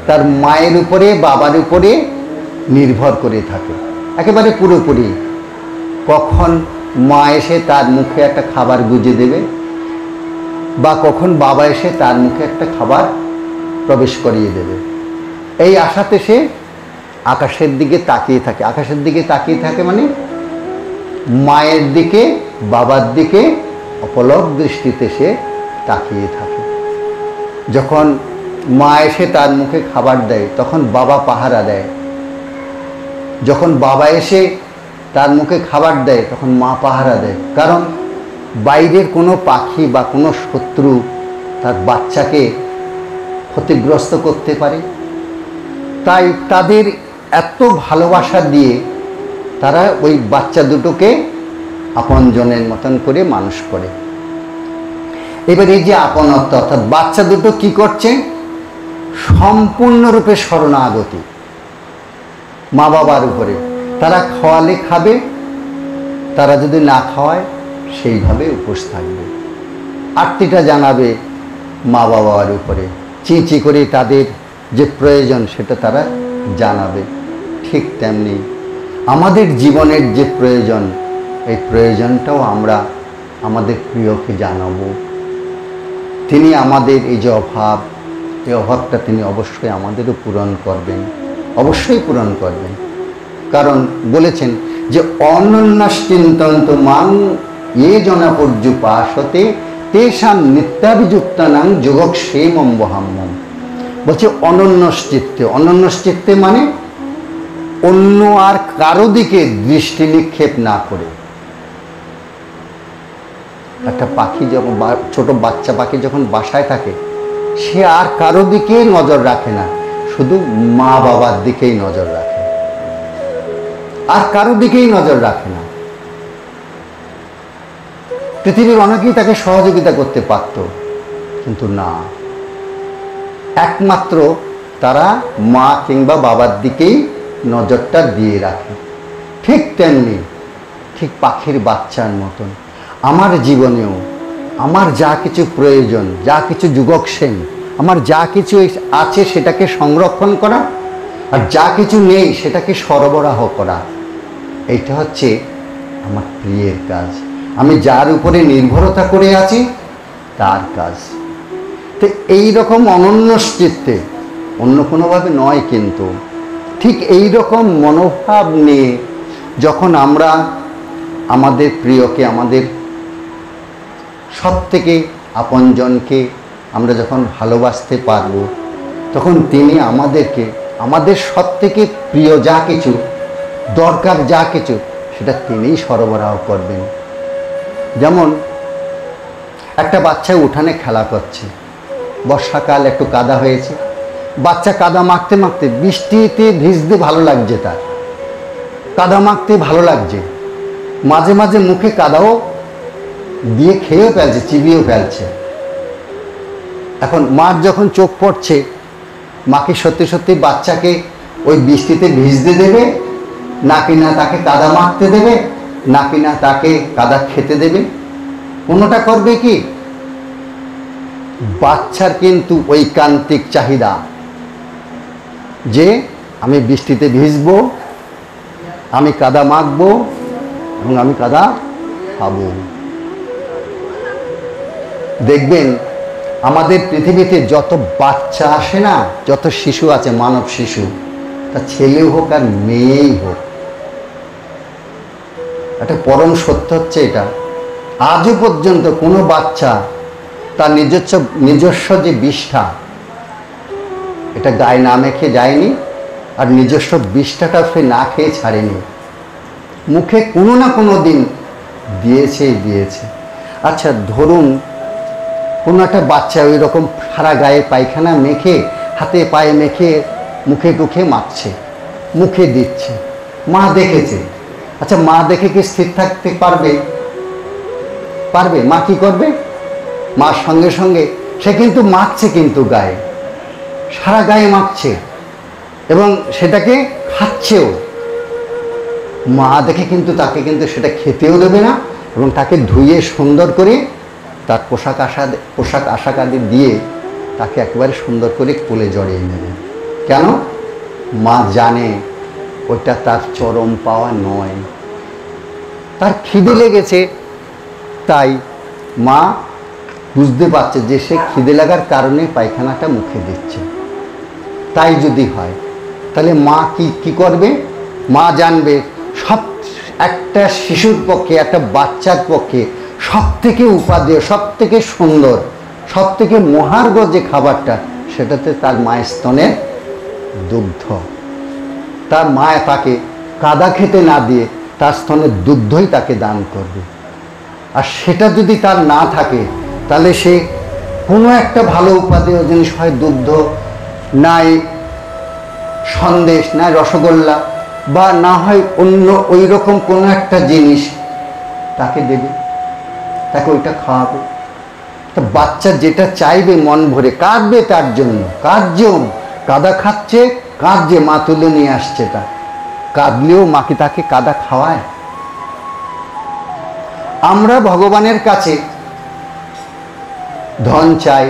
তার মায়ের উপরে, বাবার উপরে নির্ভর করে থাকে, একেবারে পুরোপুরি। কখন মা এসে তার মুখে একটা খাবার গুজে দেবে, বা কখন বাবা এসে তার মুখে একটা খাবার প্রবেশ করিয়ে দেবে, এই আশাতে সে আকাশের দিকে তাকিয়ে থাকে। আকাশের দিকে তাকিয়ে থাকে মানে মায়ের দিকে, বাবার দিকে অপলক দৃষ্টিতে সে তাকিয়ে থাকে। যখন মা এসে তার মুখে খাবার দেয়, তখন বাবা পাহারা দেয়। যখন বাবা এসে তার মুখে খাবার দেয়, তখন মা পাহারা দেয়। কারণ বাইরের কোনো পাখি বা কোনো শত্রু তার বাচ্চাকে ক্ষতিগ্রস্ত করতে পারে। তাই তাদের এত ভালোবাসা দিয়ে তারা ওই বাচ্চা দুটোকে আপনজনের মতন করে মানুষ করে। এবার এই যে আপনত্ব, অর্থাৎ বাচ্চা দুটো কি করছে, সম্পূর্ণরূপে শরণাগতি মা বাবার উপরে। তারা খাওয়ালে খাবে, তারা যদি না খাওয়ায় সেইভাবে উপোস থাকবে, আরতিটা জানাবে মা বাবার উপরে, চিঁচি করে তাদের যে প্রয়োজন সেটা তারা জানাবে। ঠিক তেমনি আমাদের জীবনের যে প্রয়োজন, এই প্রয়োজনটাও আমরা আমাদের প্রিয়কে জানাবো। তিনি আমাদের এই যে অভাব, এই অভাবটা তিনি অবশ্যই আমাদেরও পূরণ করবেন, অবশ্যই পূরণ করবেন। কারণ বলেছেন যে অনন্যাশ্চিন্তন্ত মাং এ জনাপর্যুপাসতে তেষাং নিত্যাভিযুক্তানাং যোগক্ষেমং বহাম্যম। বলছে অনন্যশ্চিত্তে, অনন্যশ্চিত্তে মানে অন্য আর কারো দিকে দৃষ্টি নিক্ষেপ না করে। একটা পাখি যখন, ছোট বাচ্চা পাখি যখন বাসায় থাকে, সে আর কারো দিকে নজর রাখে না, শুধু মা বাবার দিকেই নজর রাখে, আর কারো দিকেই নজর রাখে না। পৃথিবীর অনেকেই তাকে সহযোগিতা করতে পারত, কিন্তু না, একমাত্র তারা মা কিংবা বাবার দিকেই নজরটা দিয়ে রাখে। ঠিক তেমনি, ঠিক পাখির বাচ্চার মতন আমার জীবনেও আমার যা কিছু প্রয়োজন, যা কিছু যুগক্ষেম, আমার যা কিছু আছে সেটাকে সংরক্ষণ করা, আর যা কিছু নেই সেটাকে সরবরাহ করা, এইটা হচ্ছে আমার প্রিয়ের কাজ। আমি যার উপরে নির্ভরতা করে আছি তার কাজ। তো এইরকম অনন্যচিত্তে, অন্য কোনোভাবে নয়, কিন্তু ঠিক এই রকম মনোভাব নিয়ে যখন আমরা আমাদের প্রিয়কে, আমাদের সব থেকে আপনজনকে আমরা যখন ভালোবাসতে পারবো, তখন তিনি আমাদেরকে আমাদের সব থেকে প্রিয় যা কিছু দরকার, যা কিছু, সেটা তিনিই সরবরাহ করবেন। যেমন একটা বাচ্চা উঠানে খেলা করছে, বর্ষাকাল, একটু কাদা হয়েছে, বাচ্চা কাদা মাখতে মাখতে, বৃষ্টিতে ভিজতে ভালো লাগছে, তার কাদা মাখতে ভালো লাগছে, মাঝে মাঝে মুখে কাদাও দিয়ে খেয়েও ফেলছে, চিবিয়েও ফেলছে। এখন মার যখন চোখ পড়ছে, মাকে সত্যি সত্যি বাচ্চাকে ওই বৃষ্টিতে ভিজতে দেবে, নাকি না তাকে কাদা মাখতে দেবে, নাকি না তাকে কাদা খেতে দেবে? কোনোটা করবে কি? বাচ্চার কিন্তু ঐকান্তিক চাহিদা যে আমি বৃষ্টিতে ভিজবো, আমি কাদা মাখবো এবং আমি কাদা খাবো। দেখবেন আমাদের পৃথিবীতে যত বাচ্চা আসে না, যত শিশু আছে, মানব শিশু, তা ছেলে হোক আর মেয়েই হোক, একটা পরম সত্য হচ্ছে এটা, আজও পর্যন্ত কোনো বাচ্চা তার নিজস্ব যে বিষ্ঠা, এটা গায়ে না মেখে যায়নি, আর নিজস্ব বিষ্ঠাটা সে না খেয়ে ছাড়েনি, মুখে কোনো না কোনো দিন দিয়েছে। আচ্ছা, ধরুন কোনো একটা বাচ্চা ওই রকম সারা গায়ে পায়খানা মেখে, হাতে পায়ে মেখে, মুখে টুখে মাখছে, মুখে দিচ্ছে, মা দেখেছে। আচ্ছা, মা দেখে কি স্থির থাকতে পারবে? মা কি করবে? মার সঙ্গে সঙ্গে সে কিন্তু মাখছে, কিন্তু গায়ে, সারা গায়ে মাখছে এবং সেটাকে খাচ্ছেও। মা দেখে কিন্তু তাকে কিন্তু সেটা খেতেও দেবে না, এবং তাকে ধুয়ে সুন্দর করে তার পোশাক আশাক আদি দিয়ে তাকে একেবারে সুন্দর করে কোলে জড়িয়ে নেবে। কেন? মা জানে ওইটা তার চরম পাওয়া নয়, তার খিদে লেগেছে, তাই মা বুঝতে পারছে যে সে খিদে লাগার কারণে পায়খানাটা মুখে দিচ্ছে। তাই যদি হয়, তাহলে মা কি করবে? মা জানবে সব, একটা শিশুর পক্ষে, একটা বাচ্চার পক্ষে সব থেকে উপাদেয়, সব থেকে সুন্দর, সব থেকে মহার্ঘ যে খাবারটা, সেটাতে তার মায়ের স্তনের দুগ্ধ। তার মা তাকে কাদা খেতে না দিয়ে তার স্তনের দুগ্ধই তাকে দান করবে। আর সেটা যদি তার না থাকে, তাহলে সে কোনো একটা ভালো উপাদেয় জিনিস, হয় দুগ্ধ, নাই সন্দেশ, নাই রসগোল্লা, বা না হয় অন্য ওই রকম কোনো একটা জিনিস তাকে দেবে, তাকে ওইটা খাওয়াবে। তো বাচ্চা যেটা চাইবে মন ভরে কাঁদবে তার জন্য, কাদা খাচ্ছে, কাঁদছে, মা তুলে নিয়ে আসছে, তা কাঁদলেও মা কি তাকে কাদা খাওয়ায়? আমরা ভগবানের কাছে ধন চাই,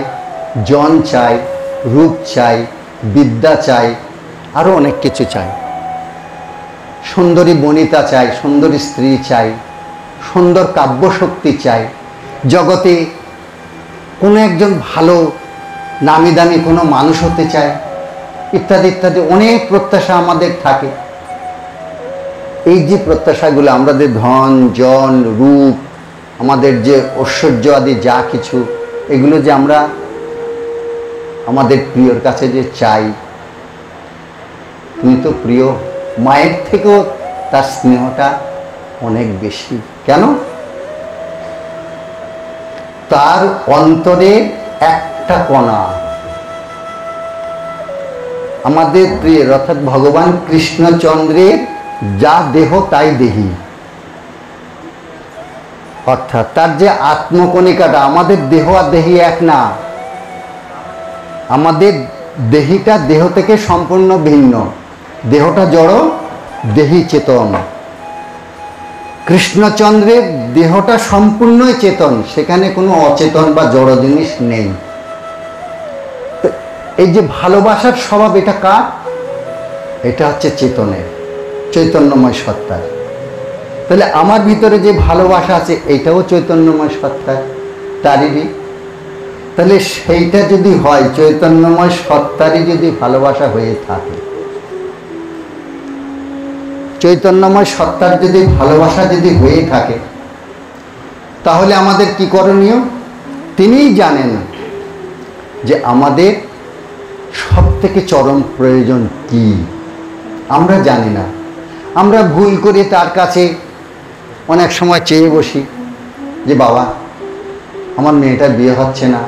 জন চাই, রূপ চাই, বিদ্যা চাই, আরো অনেক কিছু চাই। সুন্দরী বনিতা চাই, সুন্দরী স্ত্রী চাই, সুন্দর কাব্যশক্তি চাই, জগতে কোনো একজন ভালো নামি দামি কোনো মানুষ হতে চায়, ইত্যাদি ইত্যাদি অনেক প্রত্যাশা আমাদের থাকে। এই যে প্রত্যাশাগুলো, আমাদের ধন জন রূপ, আমাদের যে ঐশ্বর্য আদি যা কিছু, এগুলো যে আমরা আমাদের প্রিয়র কাছে যে চাই, তুমি তো প্রিয়, মায়ের থেকেও তার স্নেহটা অনেক বেশি। কেন? তার অন্তরে একটা কণা, আমাদের প্রিয়ের অর্থাৎ ভগবান কৃষ্ণচন্দ্রের যা দেহ তাই দেহি, অর্থাৎ তার যে আত্মকণিকাটা, আমাদের দেহ আর দেহি এক না, আমাদের দেহিটা দেহ থেকে সম্পূর্ণ ভিন্ন। দেহটা জড়, দেহি চেতন। কৃষ্ণচন্দ্রের দেহটা সম্পূর্ণই চেতন, সেখানে কোনো অচেতন বা জড় জিনিস নেই। এই যে ভালোবাসার স্বভাব, এটা কার? এটা হচ্ছে চেতনের, চৈতন্যময় সত্তার। তাহলে আমার ভিতরে যে ভালোবাসা আছে, এটাও চৈতন্যময় সত্তার, তারই। তাহলে সেইটা যদি হয়, চৈতন্যময় সত্তারই যদি ভালোবাসা হয়ে থাকে, চৈতন্যময় সত্তার যদি ভালোবাসা যদি হয়ে থাকে, তাহলে আমাদের কি করণীয়? তিনিই জানেন যে আমাদের সব থেকে চরম প্রয়োজন কি। আমরা জানি না, আমরা ভুল করে তার কাছে অনেক সময় চেয়ে বসি যে বাবা, আমার মেয়েটার বিয়ে হচ্ছে না,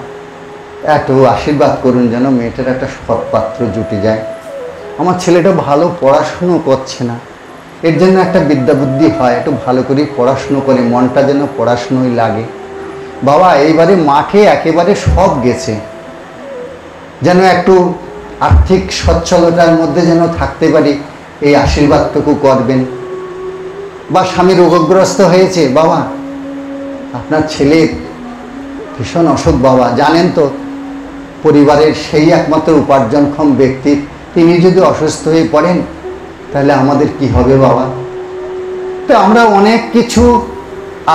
একটু আশীর্বাদ করুন যেন মেয়েটার একটা সৎপাত্র জুটে যায়, আমার ছেলেটা ভালো পড়াশুনো করছে না, এর জন্য একটা বিদ্যা বুদ্ধি হয়, একটু ভালো করে পড়াশুনো করে মনটা যেন পড়াশুনোই লাগে। বাবা, এইবারে মাঠে একেবারে সব গেছে, যেন একটু আর্থিক সচ্ছলতার মধ্যে যেন থাকতে পারি, এই আশীর্বাদটুকু করবেন। বা স্বামী রোগগ্রস্ত হয়েছে, বাবা আপনার ছেলের ভীষণ অসুখ, বাবা জানেন তো পরিবারের সেই একমাত্র উপার্জনক্ষম ব্যক্তি, তিনি যদি অসুস্থ হয়ে পড়েন তাহলে আমাদের কি হবে বাবা? তো আমরা অনেক কিছু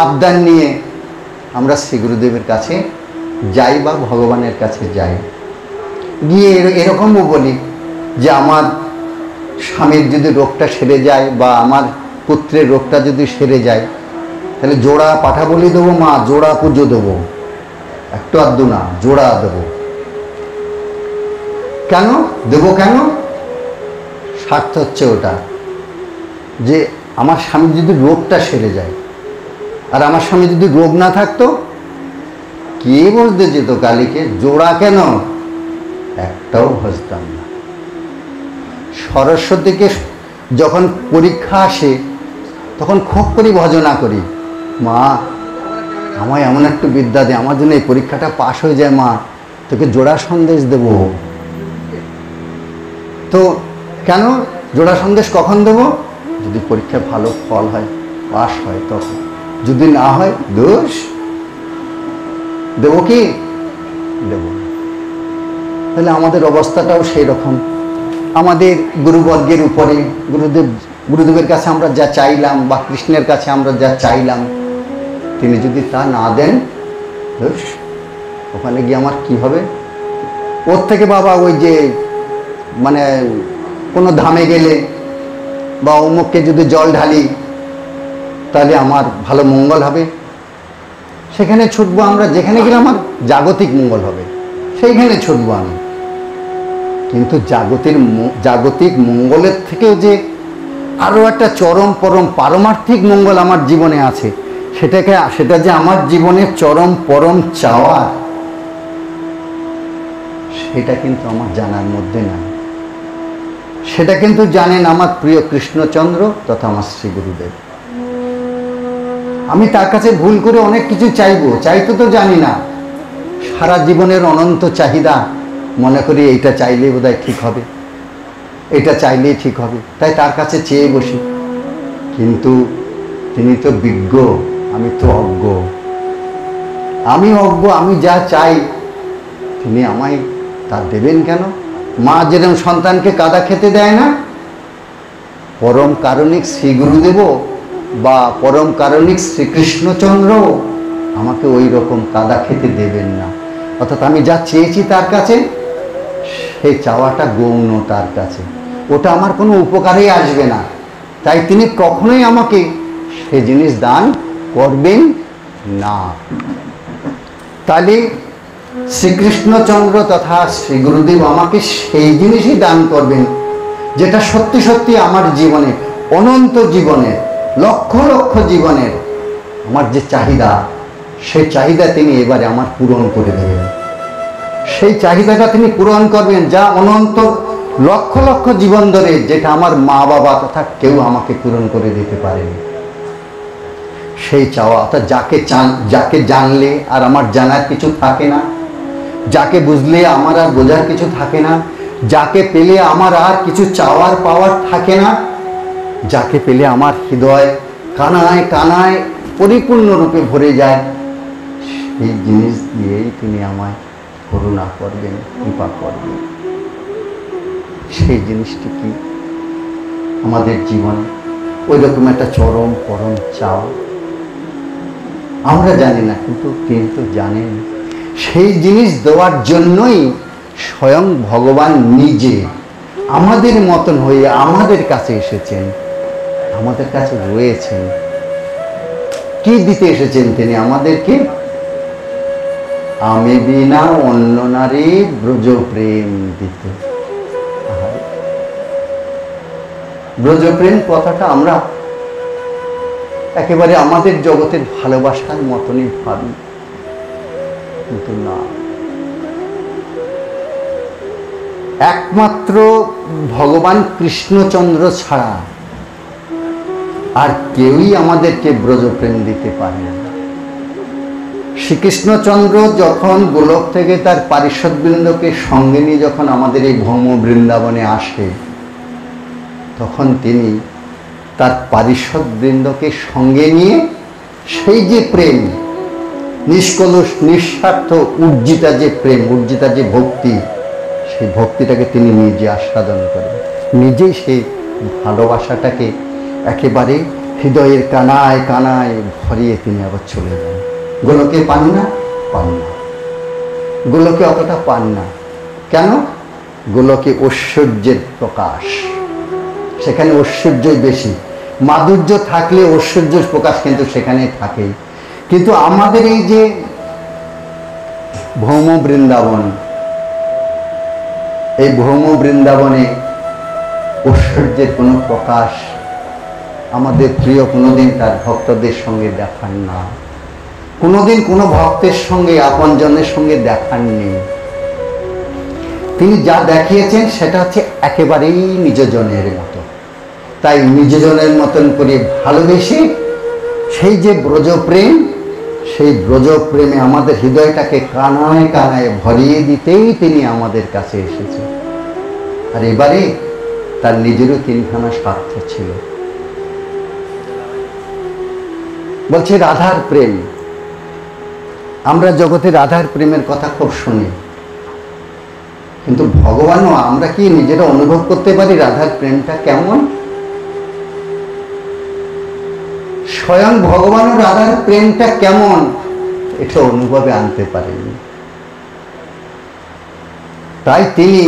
আবদান নিয়ে আমরা শ্রী গুরুদেবের কাছে যাই বা ভগবানের কাছে যাই, গিয়ে এরকমও বলি যে আমার স্বামীর যদি রোগটা সেরে যায় বা আমার পুত্রের রোগটা যদি সেরে যায়, তাহলে জোড়া পাঠা বলি দেবো মা, জোড়া পুজো দেবো, একটু আধটু না, জোড়া দেবো। কেন দেবো? কেন? স্বার্থ হচ্ছে ওটা যে আমার স্বামী যদি রোগটা সেরে যায়, আর আমার স্বামী যদি রোগ না থাকতো, কে বলতে যেত কালীকে? জোড়া কেন? একটাও ভজতাম না। সরস্বতীকে যখন পরীক্ষা আসে তখন খুব করে ভজনা করি, মা আমায় এমন একটু বিদ্যা দে, আমার জন্য এই পরীক্ষাটা পাশ হয়ে যায়, মা তোকে জোড়া সন্দেশ দেব। তো কেন জোড়া সন্দেশ কখন দেব? যদি পরীক্ষায় ভালো ফল হয়, পাশ হয় তখন, যদি না হয় দোষ। দেব কি? দেব। তাহলে আমাদের অবস্থাটাও সেই রকম। আমাদের গুরুবর্গের উপরে গুরুদেবের কাছে আমরা যা চাইলাম বা কৃষ্ণের কাছে আমরা যা চাইলাম, তিনি যদি তা না দেন, দোষ। ওখানে গিয়ে আমার কি হবে? ওর থেকে বাবা ওই যে মানে কোনো ধামে গেলে বা অমুককে যদি জল ঢালি তাহলে আমার ভালো মঙ্গল হবে, সেখানে ছুটবো আমরা। যেখানে গেলে আমার জাগতিক মঙ্গল হবে সেইখানে ছুটবো আমি। কিন্তু জাগতিক মঙ্গলের থেকেও যে আরও একটা চরম পরম পারমার্থিক মঙ্গল আমার জীবনে আছে, সেটা যে আমার জীবনের চরম পরম চাওয়া, সেটা কিন্তু আমার জানার মধ্যে নাই। সেটা কিন্তু জানেন আমার প্রিয় কৃষ্ণচন্দ্র তথা আমার শ্রী গুরুদেব। আমি তার কাছে ভুল করে অনেক কিছু চাইবো, চাইতে তো জানি না, সারা জীবনের অনন্ত চাহিদা, মনে করি এইটা চাইলেই বোধহয় ঠিক হবে, এটা চাইলেই ঠিক হবে, তাই তার কাছে চেয়ে বসি। কিন্তু তিনি তো বিজ্ঞ, আমি তো অজ্ঞ। আমি অজ্ঞ, আমি যা চাই তিনি আমায় তা দেবেন কেন? মা যেরকম সন্তানকে কাদা খেতে দেয় না, পরম কারণিক শ্রী গুরুদেব বা পরম কারণিক শ্রীকৃষ্ণচন্দ্র আমাকে ওই রকম কাদা খেতে দেবেন না। অর্থাৎ আমি যা চেয়েছি তার কাছে, সেই চাওয়াটা গৌণ তার কাছে, ওটা আমার কোনো উপকারেই আসবে না। তাই তিনি কখনোই আমাকে সে জিনিস দান করবেন না। তাহলে শ্রীকৃষ্ণচন্দ্র তথা শ্রী গুরুদেব আমাকে সেই জিনিসই দান করবেন যেটা সত্যি সত্যি আমার জীবনে, অনন্ত জীবনের, লক্ষ লক্ষ জীবনের আমার যে চাহিদা, সেই চাহিদা তিনি এবারে আমার পূরণ করে দেবেন। সেই চাহিদাটা তিনি পূরণ করবেন যা অনন্ত লক্ষ লক্ষ জীবন ধরে, যেটা আমার মা বাবা তথা কেউ আমাকে পূরণ করে দিতে পারেনি। সেই চাওয়া, অর্থাৎ যাকে জানলে আর আমার জানার কিছু থাকে না, যাকে বুঝলে আমার আর বোঝার কিছু থাকে না, যাকে পেলে আমার আর কিছু চাওয়ার পাওয়ার থাকে না, যাকে পেলে আমার হৃদয় কানায় কানায় পরিপূর্ণরূপে ভরে যায়, সেই জিনিস দিয়েই তিনি আমায় করুণা করবেন, কৃপা করবেন। সেই জিনিসটি কি আমাদের জীবনে ওই রকম একটা চরম পরম চাওয়া, আমরা জানি না, কিন্তু তিনি তো জানেন। সেই জিনিস দেওয়ার জন্যই স্বয়ং ভগবান নিজে আমাদের মতন হয়ে আমাদের কাছে এসেছেন, আমাদের কাছে রয়েছেন। কি দিতে এসেছেন তিনি আমাদেরকে? আমি বিনা অন্য নারী ব্রজ প্রেম দিতে। ব্রজ প্রেম কথাটা আমরা একেবারে আমাদের জগতের ভালোবাসার মতনই ভাবি, কিন্তু না, একমাত্র ভগবান কৃষ্ণচন্দ্র ছাড়া আর কেউই আমাদেরকে ব্রজপ্রেম দিতে পারে না। শ্রীকৃষ্ণচন্দ্র যখন গোলক থেকে তার পারিষদবৃন্দকে সঙ্গে নিয়ে যখন আমাদের এই ভৌম বৃন্দাবনে আসে, তখন তিনি তার পারিষদবৃন্দকে সঙ্গে নিয়ে সেই যে প্রেম, নিষ্কলুষ নিঃস্বার্থ উর্জিতা যে প্রেম, উর্জিতা যে ভক্তি, সেই ভক্তিটাকে তিনি নিজে আস্বাদন করেন, নিজেই সেই ভালোবাসাটাকে একেবারে হৃদয়ের কানায় কানায় ভরিয়ে তিনি আবার চলে যান। গোলকে পান না, পান না, গোলকে অতটা পান না। কেন? গোলকে ঐশ্বর্যের প্রকাশ, সেখানে ঐশ্বর্যই বেশি। মাধুর্য থাকলে ঐশ্বর্যের প্রকাশ কিন্তু সেখানে থাকেই। কিন্তু আমাদের এই যে ভৌম বৃন্দাবন, এই ভৌম বৃন্দাবনে ঐশ্বর্যের কোনো প্রকাশ আমাদের প্রিয় কোনোদিন তার ভক্তদের সঙ্গে দেখান না, কোনোদিন কোনো ভক্তের সঙ্গে আপনজনের সঙ্গে দেখান নেই। তিনি যা দেখিয়েছেন সেটা হচ্ছে একেবারেই নিজজনের মতো। তাই নিজজনের মতন করে ভালোবেসে সেই যে ব্রজপ্রেম, সেই ব্রজপ্রেমে আমাদের হৃদয়টাকে কানায় কানায় ভরিয়ে দিতেই তিনি আমাদের কাছে এসেছেন। আর এবারে তার নিজেরও তিনখানা স্বার্থ ছিল। বলছে রাধার প্রেম, আমরা জগতে রাধার প্রেমের কথা খুব শুনি, কিন্তু ভগবানও আমরা কি নিজেরা অনুভব করতে পারি রাধার প্রেমটা কেমন? স্বয়ং ভগবানও রাধার প্রেমটা কেমন এটা অনুভবে আনতে পারেনি। তাই তিনি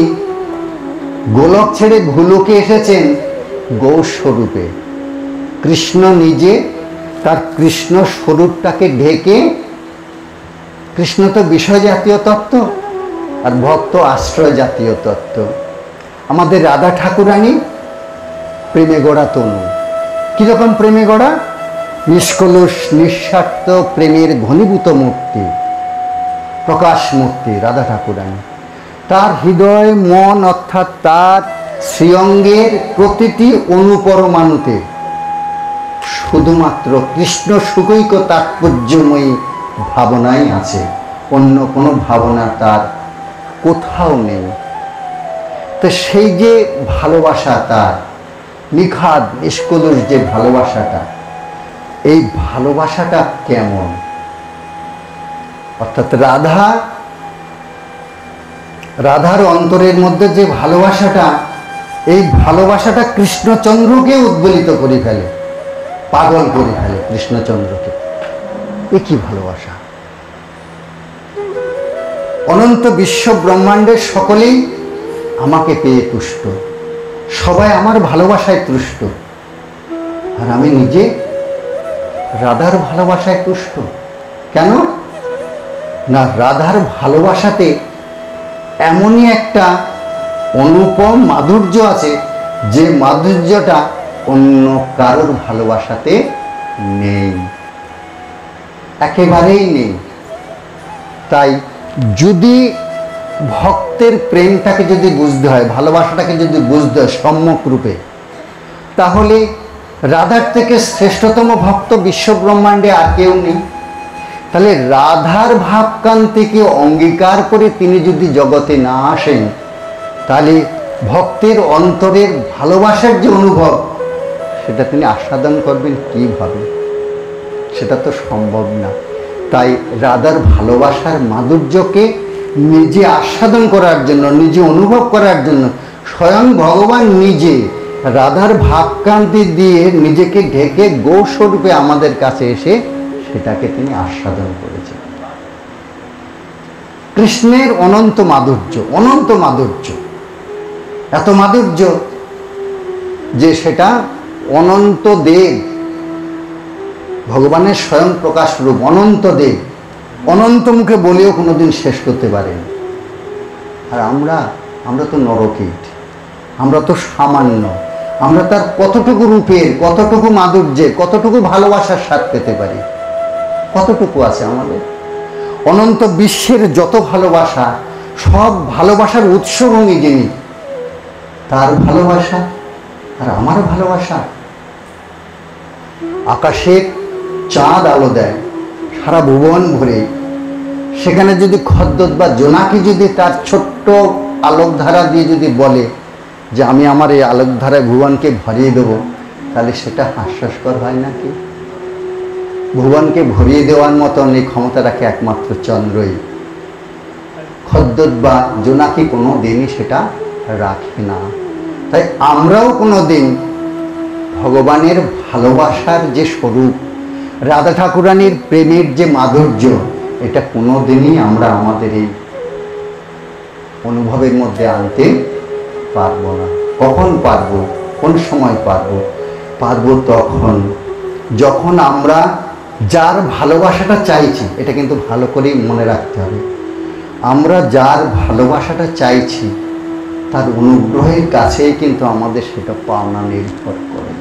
গোলক ছেড়ে ভুলোকে এসেছেন গৌর স্বরূপে। কৃষ্ণ নিজে তার কৃষ্ণ স্বরূপটাকে ঢেকে, কৃষ্ণ তো বিষয় জাতীয় তত্ত্ব আর ভক্ত আশ্রয় জাতীয় তত্ত্ব। আমাদের রাধা ঠাকুরানী প্রেমে গড়া তনু। কিরকম প্রেমে গড়া? নিষ্কলুষ নিঃস্বার্থ প্রেমের ঘনীভূত মূর্তি, প্রকাশ মূর্তি রাধা ঠাকুরানী। তার হৃদয় মন অর্থাৎ তার শ্রীঅঙ্গের প্রতিটি অনুপরমাণুতে শুধুমাত্র কৃষ্ণ সুখৈক তাৎপর্যময়ী ভাবনাই আছে, অন্য কোনো ভাবনা তার কোথাও নেই। তো সেই যে ভালোবাসা, তার নিখাদ নিষ্কলুষ যে ভালোবাসাটা, এই ভালোবাসাটা কেমন? অর্থাৎ রাধার অন্তরের মধ্যে যে ভালোবাসাটা, এই ভালোবাসাটা কৃষ্ণচন্দ্রকে উদ্বেলিত করে ফেলে, পাগল করে ফেলে কৃষ্ণচন্দ্রকে। এ কি ভালোবাসা! অনন্ত বিশ্ব ব্রহ্মাণ্ডের সকলেই আমাকে পেয়ে তুষ্ট, সবাই আমার ভালোবাসায় তুষ্ট, আর আমি নিজে রাধার ভালোবাসায় তুষ্ট। কেন না? রাধার ভালোবাসাতে এমনই একটা অনুপম মাধুর্য আছে, যে মাধুর্যটা অন্য কারোর ভালোবাসাতে নেই, একেবারেই নেই। তাই যদি ভক্তের প্রেমটাকে যদি বুঝতে হয়, ভালোবাসাটাকে যদি বুঝতে হয় সম্যক রূপে, তাহলে রাধার থেকে শ্রেষ্ঠতম ভক্ত বিশ্বব্রহ্মাণ্ডে আর কেউ নেই। তাহলে রাধার ভাবকান্তিকে অঙ্গীকার করে তিনি যদি জগতে না আসেন, তাহলে ভক্তের অন্তরের ভালোবাসার যে অনুভব, সেটা তিনি আস্বাদন করবেন কিভাবে? সেটা তো সম্ভব না। তাই রাধার ভালোবাসার মাধুর্যকে নিজে আস্বাদন করার জন্য, নিজে অনুভব করার জন্য স্বয়ং ভগবান নিজে রাধার ভাবকান্তি দিয়ে নিজেকে ঢেকে গৌস্বরূপে আমাদের কাছে এসে সেটাকে তিনি আস্বাদন করেছেন। কৃষ্ণের অনন্ত মাধুর্য, অনন্ত মাধুর্য, এত মাধুর্য যে সেটা অনন্ত দেব, ভগবানের স্বয়ং প্রকাশ রূপ অনন্ত দেব, অনন্ত মুখে বলেও কোনোদিন শেষ করতে পারেন। আর আমরা তো নরকীট, আমরা তো সামান্য, আমরা তার কতটুকু রূপের, কতটুকু মাধুর্যের, কতটুকু ভালোবাসার স্বাদ পেতে পারি? কতটুকু আছে আমাদের? অনন্ত বিশ্বের যত ভালোবাসা, সব ভালোবাসার উৎসভূমি যিনি, তার ভালোবাসা আর আমার ভালোবাসা। আকাশের চাঁদ আলো দেয় সারা ভুবন ভরে, সেখানে যদি খদ্দর বা জোনাকি যদি তার ছোট্ট আলোকধারা দিয়ে যদি বলে যে আমি আমার এই আলোকধারায় ভুবনকে ভরিয়ে দেবো, তাহলে সেটা হাস্যস্কর হয় নাকি? ভুবনকে ভরিয়ে দেওয়ার মতন এই ক্ষমতা রাখে একমাত্র চন্দ্রই, খদ্দর বা জোনাকি কোনো দিনই সেটা রাখে না। তাই আমরাও কোনো দিন ভগবানের ভালোবাসার যে স্বরূপ, রাধা ঠাকুরানীর প্রেমের যে মাধুর্য, এটা কোনো দিনই আমরা আমাদের এই অনুভবের মধ্যে আনতে পারবো না। কখন পারবো? কোন সময় পারবো? পারবো তখন যখন আমরা যার ভালোবাসাটা চাইছি, এটা কিন্তু ভালো করেই মনে রাখতে হবে, আমরা যার ভালোবাসাটা চাইছি তার অনুগ্রহের কাছেই কিন্তু আমাদের সেটা পাওনা নির্ভর করে।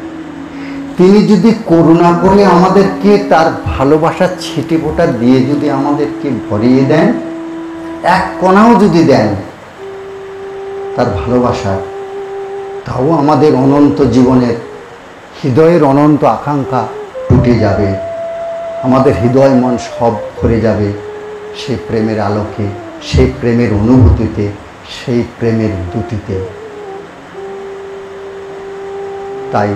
তিনি যদি করুণা করে আমাদেরকে তার ভালোবাসার ছিটে ফোঁটা দিয়ে যদি আমাদেরকে ভরিয়ে দেন, এক কণাও যদি দেন তার ভালোবাসার, তাও আমাদের অনন্ত জীবনের হৃদয়ের অনন্ত আকাঙ্ক্ষা টুটে যাবে, আমাদের হৃদয় মন সব ভরে যাবে সেই প্রেমের আলোকে, সেই প্রেমের অনুভূতিতে, সেই প্রেমের দ্যুতিতে। তাই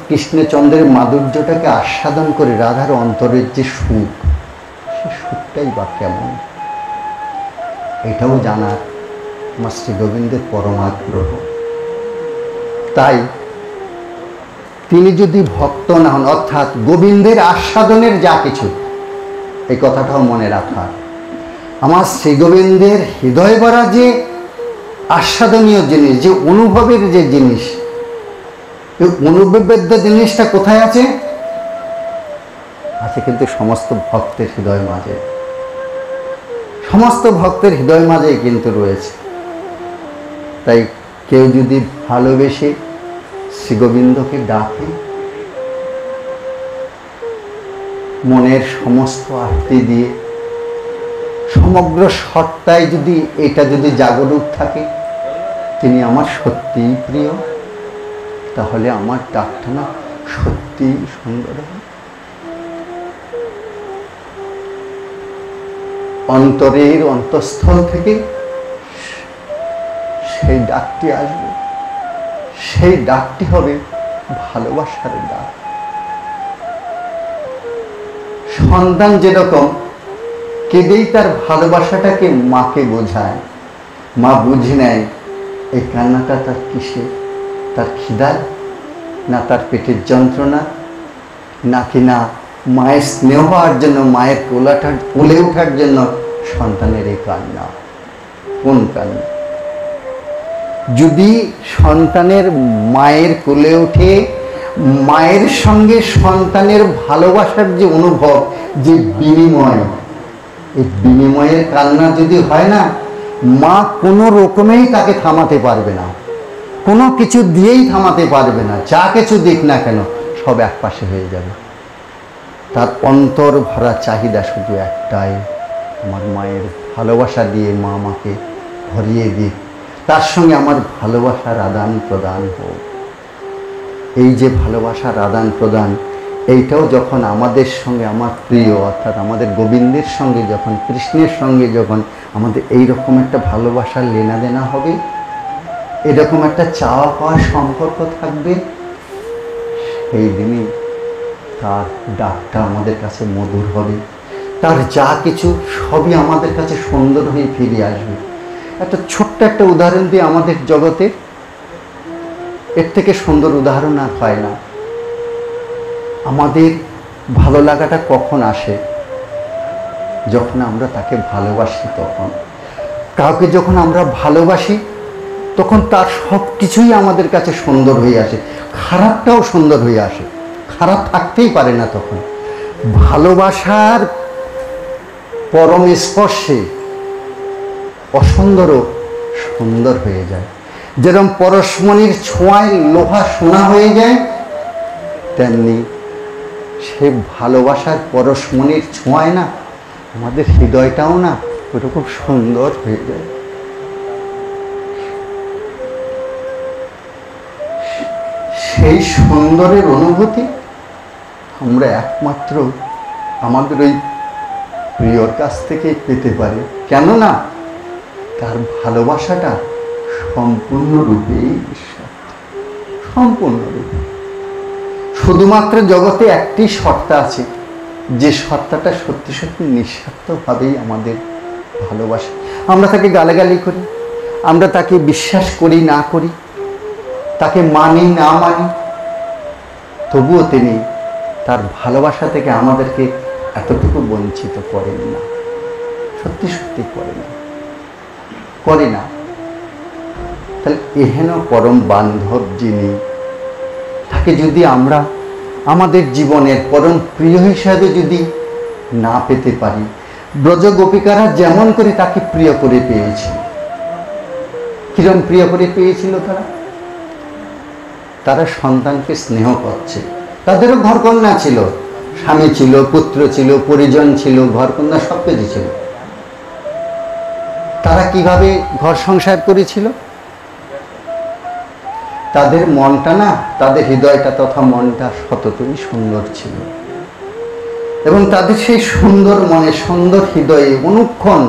কৃষ্ণচন্দ্রের মাধুর্যটাকে আস্বাদন করে রাধার অন্তরের যে সুখ, সে সুখটাই বা কেমন, এটাও জানার আমার শ্রী গোবিন্দের পরম আগ্রহ। তাই তিনি যদি ভক্ত না হন, অর্থাৎ গোবিন্দের আস্বাদনের যা কিছু, এই কথাটাও মনে রাখা, আমার শ্রী গোবিন্দের হৃদয় ভরা যে আস্বাদনীয় জিনিস, যে অনুভবের যে জিনিস, এই অনুভবের জিনিসটা কোথায় আছে? আছে কিন্তু সমস্ত ভক্তের হৃদয় মাঝে, সমস্ত ভক্তের হৃদয় মাঝেই কিন্তু রয়েছে। তাই কেউ যদি ভালোবেসে শ্রী গোবিন্দকে ডাকে, মনের সমস্ত আরতি দিয়ে, সমগ্র সত্তায় যদি এটা যদি জাগরুক থাকে তিনি আমার সত্যিই প্রিয়, তাহলে আমার ডাকটা সত্যিই সুন্দর হয়। অন্তরের অন্তঃস্থল থেকে সেই ডাকটি আসবে। সেই ডাকটি হবে ভালোবাসার ডাক। সন্তান যেরকম কেঁদেই তার ভালোবাসাটাকে মাকে বোঝায়, মা বুঝে নেয় এই কান্নাটা তার কিসে, তার খিদার, না তার পেটের যন্ত্রণা, নাকি না মায়ের স্নেহ হওয়ার জন্য, মায়ের কোলে ওঠার জন্য সন্তানের এই কান্না। কোন কান্না? যদি সন্তানের মায়ের কোলে উঠে মায়ের সঙ্গে সন্তানের ভালোবাসার যে অনুভব, যে বিনিময়, এই বিনিময়ের কান্না যদি হয় না, মা কোনো রকমেই তাকে থামাতে পারবে না, কোনো কিছু দিয়েই থামাতে পারবে না। যা কিছু দিক না কেন সব একপাশে হয়ে যাবে। তার অন্তর ভরা চাহিদা শুধু একটাই, আমার মায়ের ভালোবাসা দিয়ে মা আমাকে ভরিয়ে দিক, তার সঙ্গে আমার ভালোবাসার আদান প্রদান হোক। এই যে ভালোবাসার আদান প্রদান, এইটাও যখন আমাদের সঙ্গে, আমার প্রিয় অর্থাৎ আমাদের গোবিন্দের সঙ্গে যখন, কৃষ্ণের সঙ্গে যখন আমাদের এই রকম একটা ভালোবাসার লেনাদেনা হবে, এরকম একটা চাওয়া পাওয়ার সম্পর্ক থাকবে, সেই দিনই তার ডাকটা আমাদের কাছে মধুর হবে, তার যা কিছু সবই আমাদের কাছে সুন্দর হয়ে ফিরে আসবে। একটা ছোট্ট একটা উদাহরণ দিয়ে আমাদের জগতে, এর থেকে সুন্দর উদাহরণ আর হয় না। আমাদের ভালো লাগাটা কখন আসে? যখন আমরা তাকে ভালোবাসি। তখন কাউকে যখন আমরা ভালোবাসি, তখন তার সব কিছুই আমাদের কাছে সুন্দর হয়ে আসে, খারাপটাও সুন্দর হয়ে আসে, খারাপ থাকতেই পারে না। তখন ভালোবাসার পরম স্পর্শে অসুন্দরও সুন্দর হয়ে যায়। যেরকম পরশমণির ছোঁয়ায় লোহা সোনা হয়ে যায়, তেমনি সে ভালোবাসার পরশমণির ছোঁয়ায় না আমাদের হৃদয়টাও না ওরকম সুন্দর হয়ে যায়। সেই সুন্দরের অনুভূতি আমরা একমাত্র আমাদের ওই প্রিয়র কাছ থেকেই পেতে পারি। কেননা তার ভালোবাসাটা সম্পূর্ণরূপেই নিঃস্বার্থ, সম্পূর্ণরূপে। শুধুমাত্র জগতে একটি সত্তা আছে, যে সত্তাটা সত্যি সত্যি নিঃস্বার্থভাবেই আমাদের ভালোবাসে। আমরা তাকে গালাগালি করি, আমরা তাকে বিশ্বাস করি না করি, তাকে মানি না মানি, তবুও তিনি তার ভালোবাসা থেকে আমাদেরকে এতটুকু বঞ্চিত করেন না। সত্যি সত্যি করে না, করে না। তাহলে এহেন পরম বান্ধব যিনি, তাকে যদি আমরা আমাদের জীবনের পরম প্রিয় হিসাবে যদি না পেতে পারি, ব্রজ গোপিকারা যেমন করে তাকে প্রিয় করে পেয়েছিল। কিরম প্রিয় করে পেয়েছিল তারা? তারা সন্তানকে স্নেহ করছে। তাদেরও ঘরকন্যা ছিল, স্বামী ছিল, পুত্র ছিল, পরিজন ছিল, ঘরকন্যা সব কিছু ছিল। তারা কিভাবে ঘর সংসার করেছিল? তাদের মনটা না, তাদের হৃদয়টা তথা মনটা সততই সুন্দর ছিল, এবং তাদের সেই সুন্দর মনে, সুন্দর হৃদয়ে অনুক্ষণ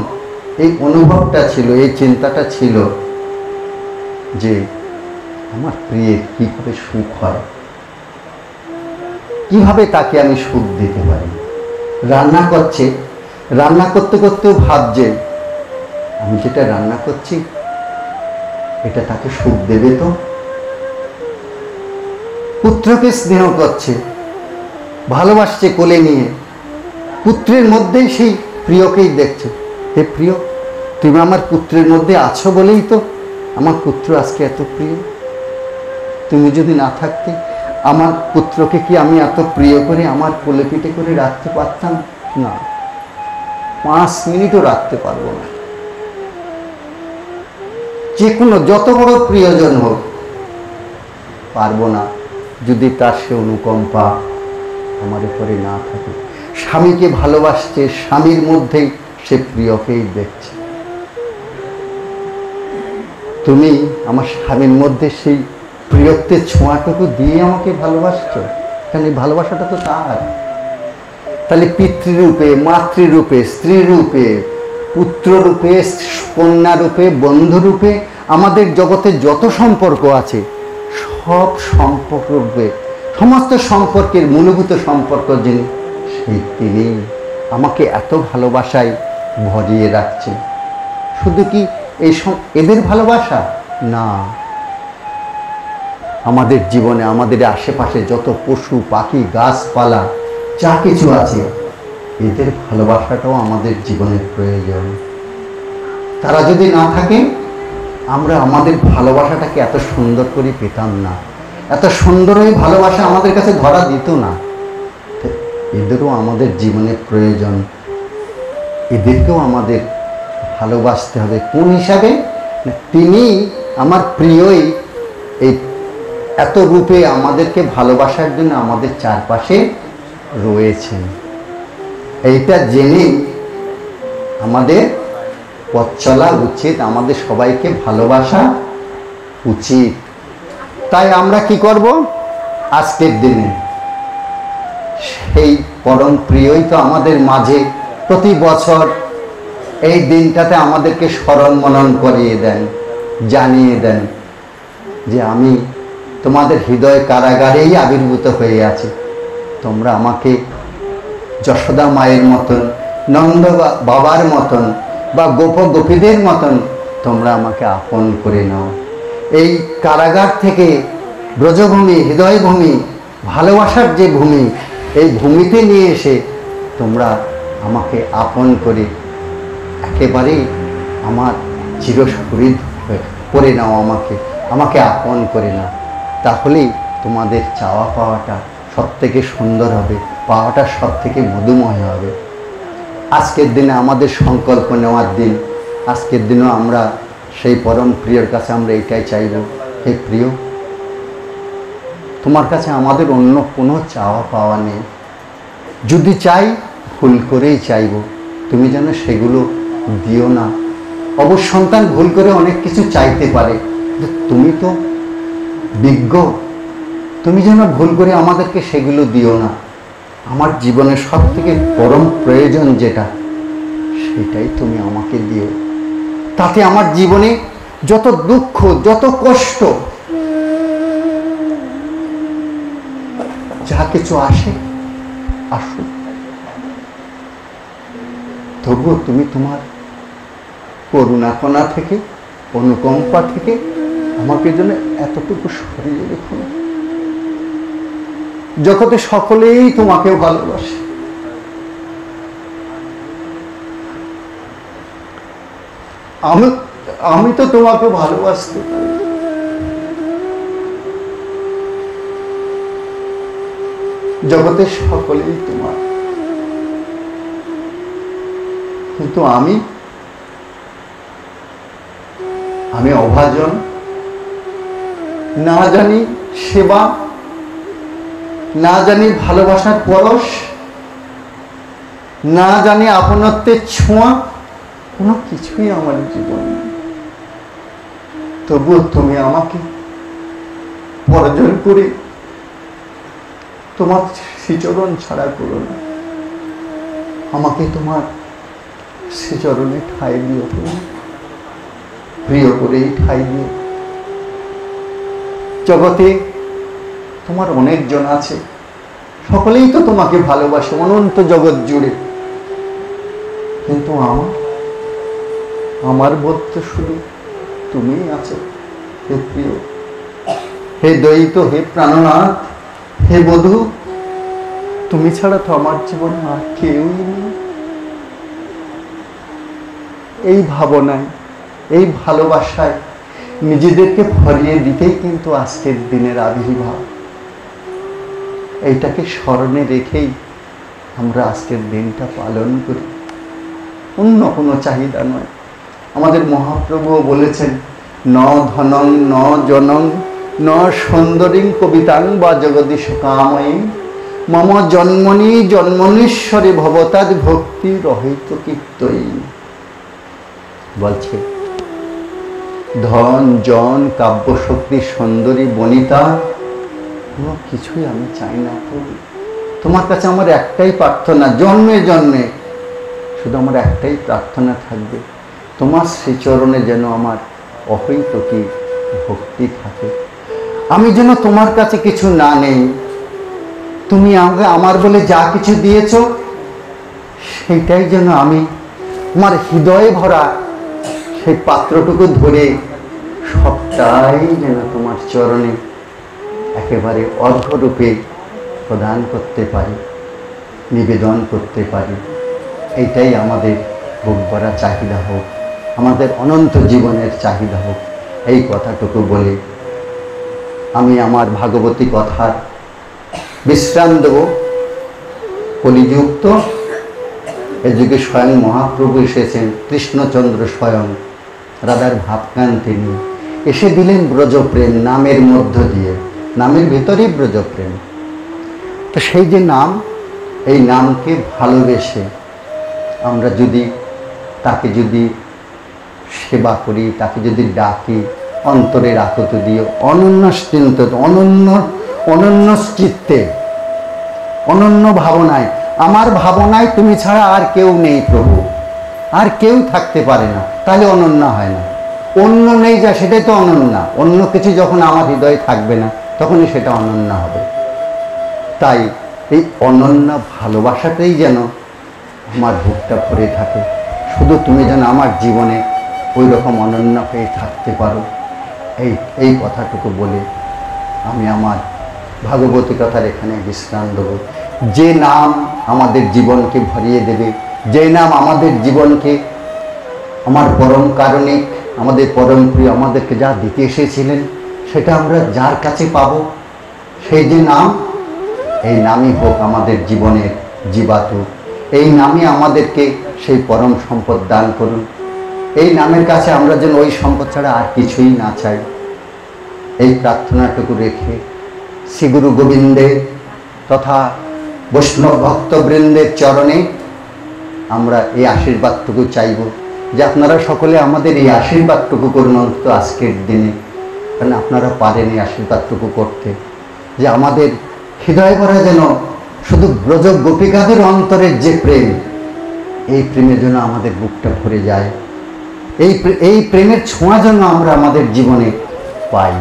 এই অনুভবটা ছিল, এই চিন্তাটা ছিল যে আমার প্রিয়ের কীভাবে সুখ হয়, কিভাবে তাকে আমি সুখ দিতে পারি। রান্না করছে, রান্না করতে করতেও ভাবছে আমি যেটা রান্না করছি এটা তাকে সুখ দেবে তো। পুত্রকে স্নেহ করছে, ভালোবাসছে কোলে নিয়ে, পুত্রের মধ্যেই সেই প্রিয়কেই দেখছে। হে প্রিয়, তুমি আমার পুত্রের মধ্যে আছো বলেই তো আমার পুত্র আজকে এত প্রিয়। তুমি যদি না থাকতে আমার পুত্রকে কি আমি এত প্রিয় করে আমার কোলে পিঠে করে রাখতে পারতাম? না, 5 মিনিটও রাখতে পারবো না। যে কোনো যত বড় প্রিয়জন হোক, পারবো না যদি তার সে অনুকম্পা আমার উপরে না থাকে। স্বামীকে ভালোবাসছে, স্বামীর মধ্যেই সে প্রিয়কেই দেখছে। তুমি আমার স্বামীর মধ্যে সেই প্রিয়ত্বের ছোঁয়াটুকু দিয়ে আমাকে ভালোবাসছো, কারণ এই ভালোবাসাটা তো তার। তাহলে পিতৃরূপে, মাতৃরূপে, স্ত্রীরূপে, পুত্ররূপে, কন্যারূপে, বন্ধুরূপে আমাদের জগতে যত সম্পর্ক আছে সব সম্পর্ক রূপে, সমস্ত সম্পর্কের মূলভূত সম্পর্ক যিনি, সেই তিনি আমাকে এত ভালোবাসায় ভরিয়ে রাখছেন। শুধু কি এদের ভালোবাসা না, আমাদের জীবনে আমাদের আশেপাশে যত পশু পাখি গাছপালা যা কিছু আছে এদের ভালোবাসাটাও আমাদের জীবনের প্রয়োজন। তারা যদি না থাকে আমরা আমাদের ভালোবাসাটাকে এত সুন্দর করে পেতাম না, এত সুন্দর ওই ভালোবাসা আমাদের কাছে ধরা দিত না। এদেরও আমাদের জীবনে প্রয়োজন, এদেরকেও আমাদের ভালোবাসতে হবে। কোন হিসাবে? তিনি আমার প্রিয়ই এই এত রূপে আমাদেরকে ভালোবাসার জন্য আমাদের চারপাশে রয়েছেন। এইটা জেনে আমাদের পথ চলা উচিত, আমাদের সবাইকে ভালোবাসা উচিত। তাই আমরা কি করব? আজকের দিনে সেই পরম প্রিয়ই তো আমাদের মাঝে প্রতি বছর এই দিনটাতে আমাদেরকে স্মরণ মনন করিয়ে দেন, জানিয়ে দেন যে আমি তোমাদের হৃদয় কারাগারেই আবির্ভূত হয়ে আছি। তোমরা আমাকে যশোদা মায়ের মতন, নন্দ বাবার মতন বা গোপ গোপীদের মতন তোমরা আমাকে আপন করে নাও। এই কারাগার থেকে ব্রজভূমি, হৃদয়ভূমি, ভালোবাসার যে ভূমি, এই ভূমিতে নিয়ে এসে তোমরা আমাকে আপন করে একেবারেই আমার চিরসুহৃদ করে নাও, আমাকে আপন করে নাও। তাহলেই তোমাদের চাওয়া পাওয়াটা সব থেকে সুন্দর হবে, পাওয়াটা সব থেকে মধুময় হবে। আজকের দিনে আমাদের সংকল্প নেওয়ার দিন। আজকের দিনও আমরা সেই পরম প্রিয়র কাছে আমরা এটাই চাইব, হে প্রিয়, তোমার কাছে আমাদের অন্য কোনো চাওয়া পাওয়া নেই। যদি চাই ভুল করেই চাইব, তুমি যেন সেগুলো দিও না। অবশ্য সন্তান ভুল করে অনেক কিছু চাইতে পারে, তুমি তো বিজ্ঞ, তুমি যেন ভুল করে আমাদেরকে সেগুলো দিও না। আমার জীবনের সব থেকে পরম প্রয়োজন যেটা, সেটাই তুমি আমাকে দিও। তাতে আমার জীবনে যত দুঃখ, যত কষ্ট, যা কিছু আসুক, তবুও তুমি তোমার করুণাকণা থেকে, অনুকম্পা থেকে আমাকে জন্য এতটুকু সরিয়ে রেখো। জগতে সকলেই তোমাকে ভালোবাসে, আমি তো তোমাকে ভালোবাসতে পারি। জগতে সকলেই তোমার, কিন্তু আমি অভাজন, না জানি সেবা, না জানি ভালোবাসার পরশ, না জানি আপনত্বের ছোঁয়া, কোনো কিছুই আমার জীবন নেই। তবুও তুমি আমাকে বর্জন করে তোমার শ্রীচরণ ছাড়া করো না। আমাকে তোমার শ্রীচরণে ঠাঁই দিও, প্রিয় করেই ঠাঁই দিও। জগতে তোমার অনেকজন আছে, সকলেই তো তোমাকে ভালোবাসে অনন্ত জগৎ জুড়ে, কিন্তু আমার মধ্যে শুধু তুমিই আছো, হে প্রিয়, হে দ্বৈত, হে প্রাণনাথ, হে বধূ। তুমি ছাড়া তো আমার জীবনে আর কেউই নেই। এই ভাবনায়, এই ভালোবাসায় নিজেদেরকে ভরিয়ে দিতেই কিন্তু আজকের দিনের আবির্ভাব। এইটাকে স্মরণে রেখেই আমরা আজকের দিনটা পালন করি, অন্য কোনো চাহিদা নয়। আমাদের মহাপ্রভুও বলেছেন, ন ধনং ন জনং ন সুন্দরীং কবিতাং বা জগদীশ কাময়ী মম জন্মনি জন্মনীশ্বরে ভবতাদ ভক্তি রহিত কীর্তয়ী। বলছে, ধন জন কাব্যশক্তি সুন্দরী বনিতা কোনো কিছুই আমি চাই না। তোমার কাছে আমার একটাই প্রার্থনা, জন্মে জন্মে শুধু আমার একটাই প্রার্থনা থাকবে, তোমার শ্রীচরণে যেন আমার অহৈতুকী ভক্তি থাকে। আমি যেন তোমার কাছে কিছু না নেই, তুমি আমাকে আমার বলে যা কিছু দিয়েছ সেইটাই যেন আমি আমার হৃদয়ে ভরা সেই পাত্রটুকু ধরে সবটাই যেন তোমার চরণে একেবারে অর্ঘ্যরূপে প্রদান করতে পারি, নিবেদন করতে পারি। এইটাই আমাদের বুক ভরা চাহিদা হোক, আমাদের অনন্ত জীবনের চাহিদা হোক। এই কথাটুকু বলে আমি আমার ভাগবতী কথার বিশ্রাম দেব। কলিযুক্ত এ যুগে স্বয়ং মহাপ্রভু এসেছেন, কৃষ্ণচন্দ্র স্বয়ং রাধার ভাবকান্তি নিয়ে এসে দিলেন ব্রজপ্রেম নামের মধ্য দিয়ে, নামের ভেতরেই ব্রজপ্রেম। তো সেই যে নাম, এই নামকে ভালোবেসে আমরা যদি তাকে যদি সেবা করি, তাকে যদি ডাকি অন্তরের আকুতি দিয়ে, অনন্য চিত্তে, অনন্য ভাবনায়, আমার ভাবনায় তুমি ছাড়া আর কেউ নেই প্রভু, আর কেউ থাকতে পারে না, তাহলে অনন্য হয় না। অন্য নেই যা, সেটাই তো অনন্য। অন্য কিছু যখন আমার হৃদয়ে থাকবে না, তখনই সেটা অনন্য হবে। তাই এই অনন্য ভালোবাসাতেই যেন আমার বুকটা ভরে থাকে। শুধু তুমি যেন আমার জীবনে ওই রকম অনন্য হয়ে থাকতে পারো, এই কথাটুকু বলে আমি আমার ভাগবতী কথার এখানে বিশ্রাম দেব। যে নাম আমাদের জীবনকে ভরিয়ে দেবে, যে নাম আমাদের জীবনকে, আমার পরম কারণিক, আমাদের পরম প্রিয় আমাদেরকে যা দিতে এসেছিলেন, সেটা আমরা যার কাছে পাবো, সেই যে নাম, এই নামই হোক আমাদের জীবনের জীবাতু। এই নামই আমাদেরকে সেই পরম সম্পদ দান করুন। এই নামের কাছে আমরা যেন ওই সম্পদ ছাড়া আর কিছুই না চাই। এই প্রার্থনাটুকু রেখে শ্রীগুরু গোবিন্দের তথা বৈষ্ণব ভক্তবৃন্দের চরণে আমরা এই আশীর্বাদটুকু চাইব যে আপনারা সকলে আমাদের এই আশীর্বাদটুকু করুন অন্তত আজকের দিনে, কারণ আপনারা পারেন এই আশীর্বাদটুকু করতে, যে আমাদের হৃদয় ভরা যেন শুধু ব্রজ গোপিকাদের অন্তরের যে প্রেম, এই প্রেমের জন্য আমাদের বুকটা ভরে যায়, এই প্রেমের ছোঁয়া যেন আমরা আমাদের জীবনে পাই।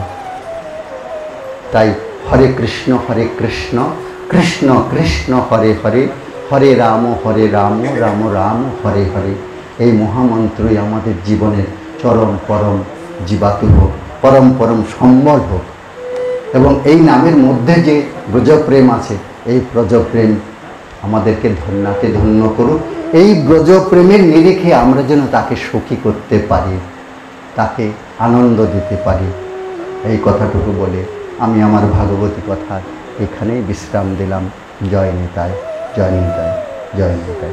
তাই হরে কৃষ্ণ কৃষ্ণ কৃষ্ণ হরে হরে, হরে রাম রাম রাম হরে হরে। এই মহামন্ত্রই আমাদের জীবনের চরম পরম জীবাতু হোক, পরম পরম সম্বল হোক। এবং এই নামের মধ্যে যে ব্রজপ্রেম আছে, এই ব্রজপ্রেম আমাদেরকে ধন্যাতে ধন্য করুক। এই ব্রজপ্রেমের নিরিখে আমরা যেন তাকে সুখী করতে পারি, তাকে আনন্দ দিতে পারি। এই কথাটুকু বলে আমি আমার ভাগবতী কথার এখানেই বিশ্রাম দিলাম। জয় নিতাই, জয় নিতাই, জয় নিতাই।